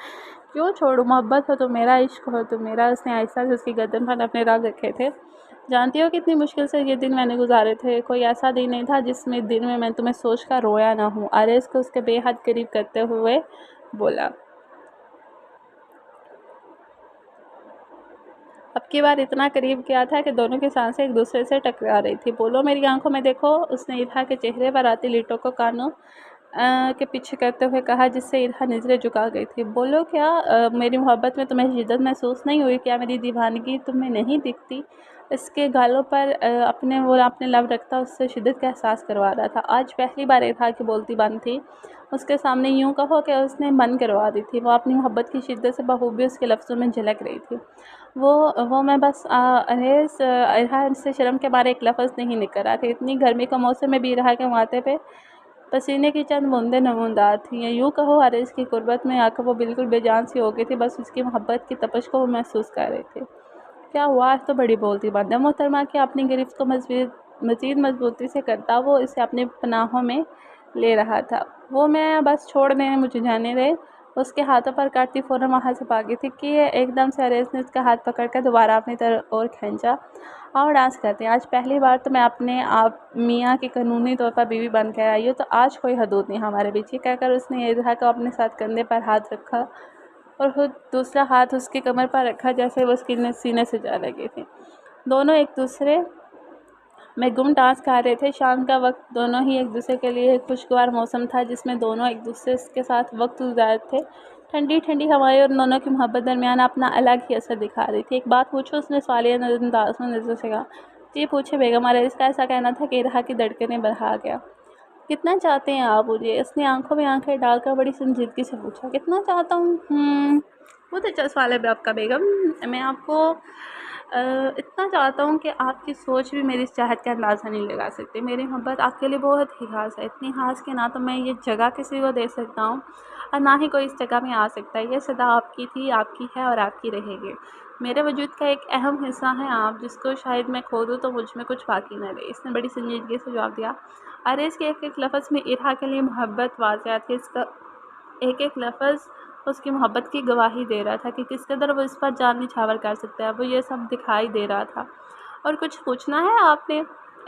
क्यों छोड़ूं? मोहब्बत हो तो मेरा, इश्क हो तो मेरा। उसने आहिस्ता से उसकी गर्दन पर अपने राग रखे थे। जानती हो कितनी मुश्किल से ये दिन मैंने गुजारे थे। कोई ऐसा दिन नहीं था जिसमें दिन में मैं तुम्हें सोच कर रोया ना हूँ। अरेस को उसके बेहद करीब करते हुए बोला। अब की बार इतना करीब किया था कि दोनों की सांसें एक दूसरे से टकरा रही थी। बोलो, मेरी आंखों में देखो। उसने इरहा के चेहरे पर आती लीटों को कानों के पीछे करते हुए कहा, जिससे इरहा नजरें झुका गई थी। बोलो, क्या मेरी मोहब्बत में तुम्हें शिद्दत महसूस नहीं हुई? क्या मेरी दीवानगी तुम्हें नहीं दिखती? इसके गालों पर अपने लब रखता उससे शिद्दत का एहसास करवा रहा था। आज पहली बार इरहा की बोलती बंद थी। उसके सामने यूं कहो कि उसने मन करवा दी थी। वो अपनी मोहब्बत की शिद्दत से बखूबी उसके लफ्ज़ों में झलक रही थी। वो मैं बस अरेस इरहा से शर्म के मारे एक लफ्ज़ नहीं निकल रहा था। इतनी गर्मी का मौसम में भी इरहा के माथे पे पसीने की चंद बूंदें नमूनदार थीं। यूँ कहो, अरेस की गुर्बत में आकर वो बिल्कुल बेजान सी हो गई थी। बस उसकी मोहब्बत की तपश को वो महसूस कर रही थी। क्या हुआ? आज तो बड़ी बोलती बंद है मोहतरमा। कि अपनी गिरफ्त को मज़ीद मजबूती से करता वो इसे अपनी पनाहों में ले रहा था। वो मैं बस छोड़ दें, मुझे जाने दे। उसके हाथों पर काटती फ़ौरन वहाँ से भागी थी कि एकदम से अरेस ने उसका हाथ पकड़कर दोबारा अपनी तरफ और खींचा। आओ डांस करते हैं। आज पहली बार तो मैं अपने आप मियाँ की कानूनी तौर पर बीवी बन कर आई हूँ, तो आज कोई हदूद नहीं हमारे बीच। ये कहकर उसने इरहा को अपने साथ कंधे पर हाथ रखा और खुद दूसरा हाथ उसकी कमर पर रखा, जैसे वो उसकी सीने से जा लगी थी। दोनों एक दूसरे में गुम डांस कर रहे थे। शाम का वक्त दोनों ही एक दूसरे के लिए एक खुशगवार मौसम था, जिसमें दोनों एक दूसरे के साथ वक्त गुजारते थे। ठंडी ठंडी हवाएं और दोनों की मोहब्बत दरमियान अपना अलग ही असर दिखा रही थी। एक बात पूछो? उसने सवालिया अंदाज में नजर से कहा। जी पूछे बेगम। अरेस का ऐसा कहना था कि इरहा की धड़कनें बढ़ा गया। कितना चाहते हैं आप मुझे? उसने आंखों में आंखें डालकर बड़ी संजीदगी से पूछा। कितना चाहता हूँ? बहुत अच्छा सवाल है आपका बेगम। मैं आपको इतना चाहता हूँ कि आपकी सोच भी मेरी चाहत का अंदाज़ा नहीं लगा सकती। मेरी मोहब्बत आपके लिए बहुत ही ख़ास है, इतनी ख़ास कि ना तो मैं ये जगह किसी को दे सकता हूँ और ना ही कोई इस जगह में आ सकता है। ये सदा आपकी थी, आपकी है और आपकी रहेगी। मेरे वजूद का एक अहम हिस्सा है आप, जिसको शायद मैं खो दूँ तो मुझ में कुछ बाकी न रहे। इसने बड़ी संजीदगी से जवाब दिया। अरे इसके एक एक लफ्ज़ में इरहा के लिए मोहब्बत वाज़िह थी। इसका एक एक लफ्ज़ उसकी मोहब्बत की गवाही दे रहा था कि किस कदर वो इस पर जान निछावर कर सकता है। वो ये सब दिखाई दे रहा था। और कुछ पूछना है आपने?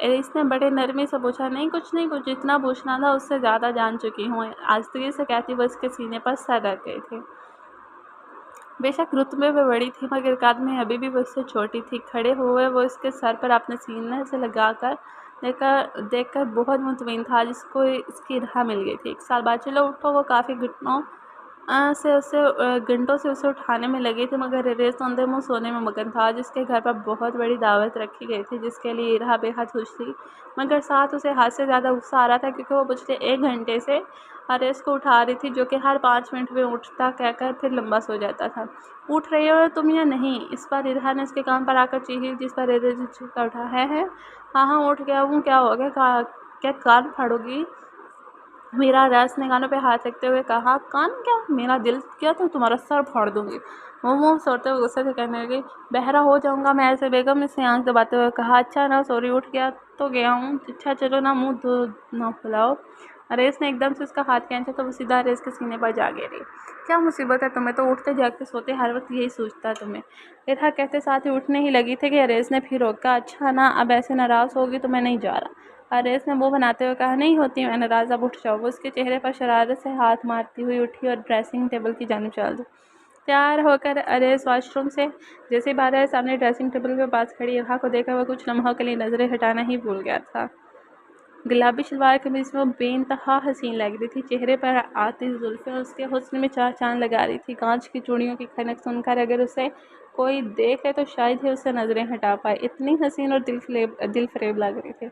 इसने बड़े नरमी से पूछा। नहीं, कुछ नहीं, कुछ जितना पूछना था उससे ज़्यादा जान चुकी हूँ। आस्तगी से कहती वो इसके सीने पर सर रख गए थे। बेशक रुतबे में बड़ी थी, मगर कद में अभी भी वो उससे छोटी थी। खड़े हुए वो इसके सर पर अपने सीने से लगाकर देखकर बहुत मुतमईन था। जिसको इसकी राह मिल गई थी। 1 साल बाद चलो उठो। वो काफ़ी घंटों से उसे उठाने में लगी थी, मगर अरेस अंधे मुँह सोने में मगन था। जिसके घर पर बहुत बड़ी दावत रखी गई थी, जिसके लिए इरहा बेहद खुश थी, मगर साथ उसे हद से ज़्यादा गुस्सा आ रहा था, क्योंकि वो पिछले 1 घंटे से अरेस को उठा रही थी, जो कि हर 5 मिनट में उठता कहकर फिर लंबा सो जाता था। उठ रही हो तुम या नहीं? इस बार इरहा ने उसके कान पर आकर चीखी, जिस पर अरेस झुककर उठा। है हाँ हाँ, उठ गया हूँ। क्या हो गया? क्या कान फाड़ोगी? मेरा रस ने कानों पे हाथ रखते हुए कहा। कान क्या? मेरा दिल क्या? तो तुम्हारा सर फाड़ दूंगी। वो मुँह सोते हुए गुस्से से कहने लगी। बहरा हो जाऊंगा मैं ऐसे? बेगम ने आंख दबाते हुए कहा। अच्छा ना, सॉरी, उठ गया तो गया हूँ। अच्छा चलो ना, मुँह धो ना फुलाओ। अरेस ने एकदम से उसका हाथ खींचा तो वो सीधा अरेस के सीने पर जा गिरी। क्या मुसीबत है तुम्हें? तो उठते जागते सोते हर वक्त यही सोचता है तुम्हें। इरहा कहते साथ ही उठने ही लगी थी कि अरेस ने फिर रोका। अच्छा ना, अब ऐसे नाराज़ होगी तो मैं नहीं जा रहा। अरेस ने मुँह बनाते हुए कहा। नहीं होती मैं नाराज़, अब उठ जाओ। वो उसके चेहरे पर शरारत से हाथ मारती हुई उठी और ड्रेसिंग टेबल की जानिब चल दी। तैयार होकर अरेस वॉशरूम से जैसे बाहर आए, सामने ड्रेसिंग टेबल के पास खड़ी इरहा को देखा। वह कुछ लम्हों के लिए नज़रें हटाना ही भूल गया था। गुलाबी शलवार कमीज़ में वो बेइंतहा हसीन लग रही थी। चेहरे पर आती जुल्फ़ें उसके हुस्न में चार चाँद लगा रही थी। कांच की चूड़ियों की खनक सुनकर अगर उसे कोई देख ले तो शायद ही उससे नज़रें हटा पाए। इतनी हसीन और दिल फ़रेब लग रही थी।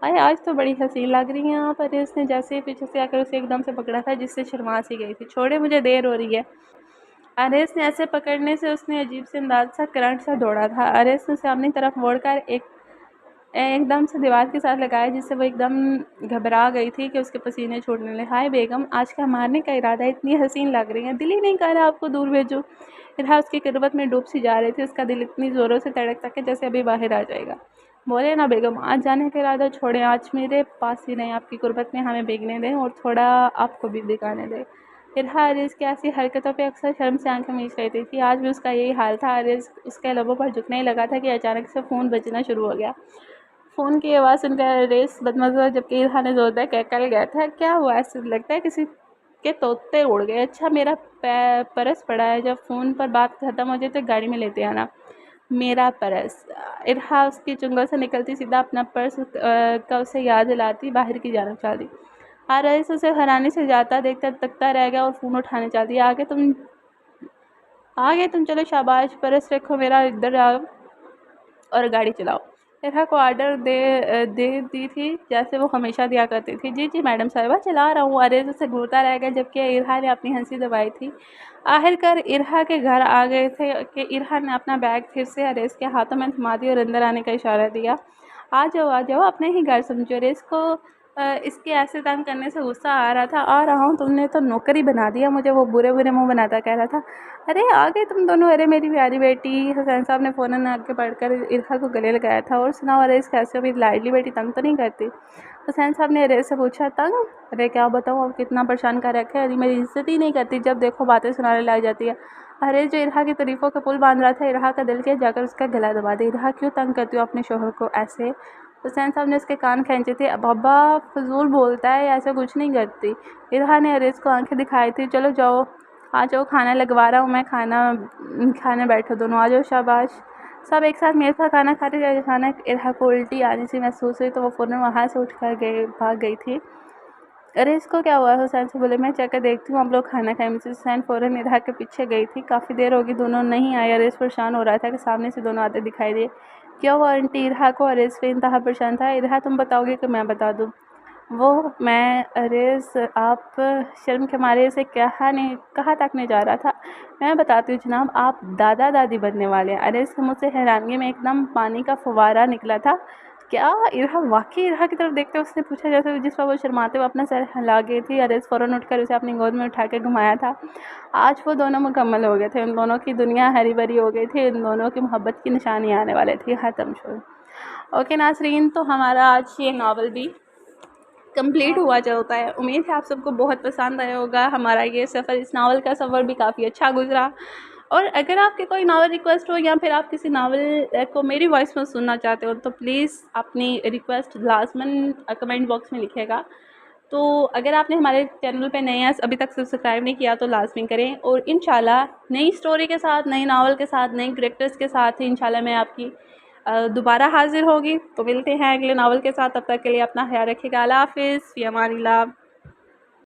अरे आज तो बड़ी हसीन लग रही हैं आप। अरे उसने जैसे ही पीछे से आकर उसे एकदम से पकड़ा था जिससे शर्मा सी गई थी। छोड़े, मुझे देर हो रही है। अरेस ने ऐसे पकड़ने से उसने अजीब से अंदाज सा करंट सा दौड़ा था। अरेस ने उसे अपनी तरफ मोड़कर एकदम से दीवार के साथ लगाया जिससे वो एकदम घबरा गई थी कि उसके पसीने छूटने लगे। हाय बेगम, आज क्या मारने का इरादा है? इतनी हसीन लग रही है, दिल ही नहीं कर रहा आपको दूर भेजूं। इरहा उसकी कुर्बत में डूब सी जा रही थी। उसका दिल इतनी ज़ोरों से धड़कता कि जैसे अभी बाहर आ जाएगा। बोले ना बेगम, आज जाने का इरादा छोड़ें, आज मेरे पास ही रहें, आपकी कुर्बत में हमें भीगने दें और थोड़ा आपको भी दिखाने दें। इरहा अरीज़ की ऐसी हरकतों पे अक्सर शर्म से आंखें मीच लेती थी। आज भी उसका यही हाल था। अरीज़ उसके लबों पर झुकने ही लगा था कि अचानक से फ़ोन बजना शुरू हो गया। फ़ोन की आवाज़ सुनकर रेस बदमज़ा जबकि इरहा ने ज़ोरदार कहकर गया था। क्या हुआ? ऐसे लगता है किसी के तोते उड़ गए। अच्छा, मेरा पर्स पड़ा है, जब फ़ोन पर बात ख़त्म हो जाए तो गाड़ी में लेते आना। मेरा पर्स। इरहा उसकी चुंगल से निकलती सीधा अपना पर्स का उसे याद दिलाती बाहर की जानब चल दी। रईस उसे हैरानी से जाता देखकर तकता रह गया और फ़ोन उठाने चल दिया। आगे तुम चलो, शाबाश, पर्स रखो मेरा, इधर आओ और गाड़ी चलाओ। इरहा को ऑर्डर दे दी थी जैसे वो हमेशा दिया करती थी। जी जी मैडम साहिबा, चला रहा हूँ। अरेज उसे घूरता रह गया जबकि इरहा ने अपनी हंसी दबाई थी। आखिरकार इरहा के घर आ गए थे कि इरहा ने अपना बैग फिर से अरेज के हाथों में थमा दिया और अंदर आने का इशारा दिया। आ जाओ, अपने ही घर समझो। अरेज को इसके ऐसे तंग करने से गुस्सा आ रहा था। आ रहा हूँ, तुमने तो नौकरी बना दिया मुझे, वो बुरे बुरे मुँह बनाता कह रहा था। अरे आ गए तुम दोनों, अरे मेरी प्यारी बेटी। हुसैन साहब ने फ़ौरन आगे बढ़कर इरहा को गले लगाया था। और सुनाओ अरेज, कैसे हो? मेरी लाडली बेटी तंग तो नहीं करती? हुसैन साहब ने अरेज से पूछा। तंग? अरे क्या बताऊँ, अब कितना परेशान कर रखा है। अरे मेरी इज्जत ही नहीं करती, जब देखो बातें सुनाने लग जाती है। अरे जो इरहा की तारीफ़ों का पुल बांध रहा था, इरहा का दिल किया जाकर उसका गला दबा दे। इरहा, क्यों तंग करती हो अपने शोहर को ऐसे? हुसैन साहब ने उसके कान खींचे थे। बाबा फजूल बोलता है, ऐसा कुछ नहीं करती। इरहा ने अरेज को आंखें दिखाई थी। चलो जाओ, आ जाओ, खाना लगवा रहा हूँ मैं, खाने बैठो दोनों, आ जाओ, शाबाश। सब एक साथ मेरे साथ खाना खाते थे। अचानक इरहा को उल्टी आने से महसूस हुई तो वो फ़ौरन वहाँ से भाग गई थी। अरे इसको क्या हुआ? हुसैन से बोले। मैं जाकर देखती हूँ, आप लोग खाना खाएं। मिसेस हुसैन फ़ौरन इरहा के पीछे गई थी। काफ़ी देर होगी, दोनों नहीं आए। अरेज परेशान हो रहा था कि सामने से दोनों आते दिखाई दिए। क्या हुआ आंटी? इरहा को अरेज पे इंतहा परेशान था। इरहा, तुम बताओगे कि मैं बता दूँ? मैं अरेज, आप शर्म के मारे इसे कहाँ तक नहीं जा रहा था। मैं बताती हूँ जनाब, आप दादा दादी बनने वाले हैं। अरेज के मुँह से हैरानगी में एकदम पानी का फव्वारा निकला था। क्या? इरहा वाकई इरहा की तरफ देखते उसने पूछा जैसे जिस पर वो शर्माते हुए अपना सर हिला गई थी। अरेज फ़ौरन उठकर उसे अपनी गोद में उठा के घुमाया था। आज वो दोनों मुकम्मल हो गए थे। उन दोनों की दुनिया हरी भरी हो गई थी। उन दोनों की मोहब्बत की निशानी आने वाले थी। ख़त्म शो। ओके नाज़रीन, तो हमारा आज ये नावल भी कंप्लीट हुआ चलता है। उम्मीद है आप सबको बहुत पसंद आया होगा। हमारा ये सफ़र, इस नावल का सफ़र भी काफ़ी अच्छा गुजरा। और अगर आपके कोई नावल रिक्वेस्ट हो या फिर आप किसी नावल को मेरी वॉइस में सुनना चाहते हो तो प्लीज़ अपनी रिक्वेस्ट लाजमन कमेंट बॉक्स में लिखिएगा। तो अगर आपने हमारे चैनल पे नए हैं, अभी तक सब्सक्राइब नहीं किया तो लाजमी करें। और इंशाल्लाह नई स्टोरी के साथ, नई नावल के साथ, नए करेक्टर्स के साथ ही इंशाल्लाह मैं आपकी दोबारा हाज़िर होगी। तो मिलते हैं अगले नावल के साथ, तब तक के लिए अपना ख्याल रखिएगा। अल्लाह हाफ़िज़, फ़ी अमानिल्लाह।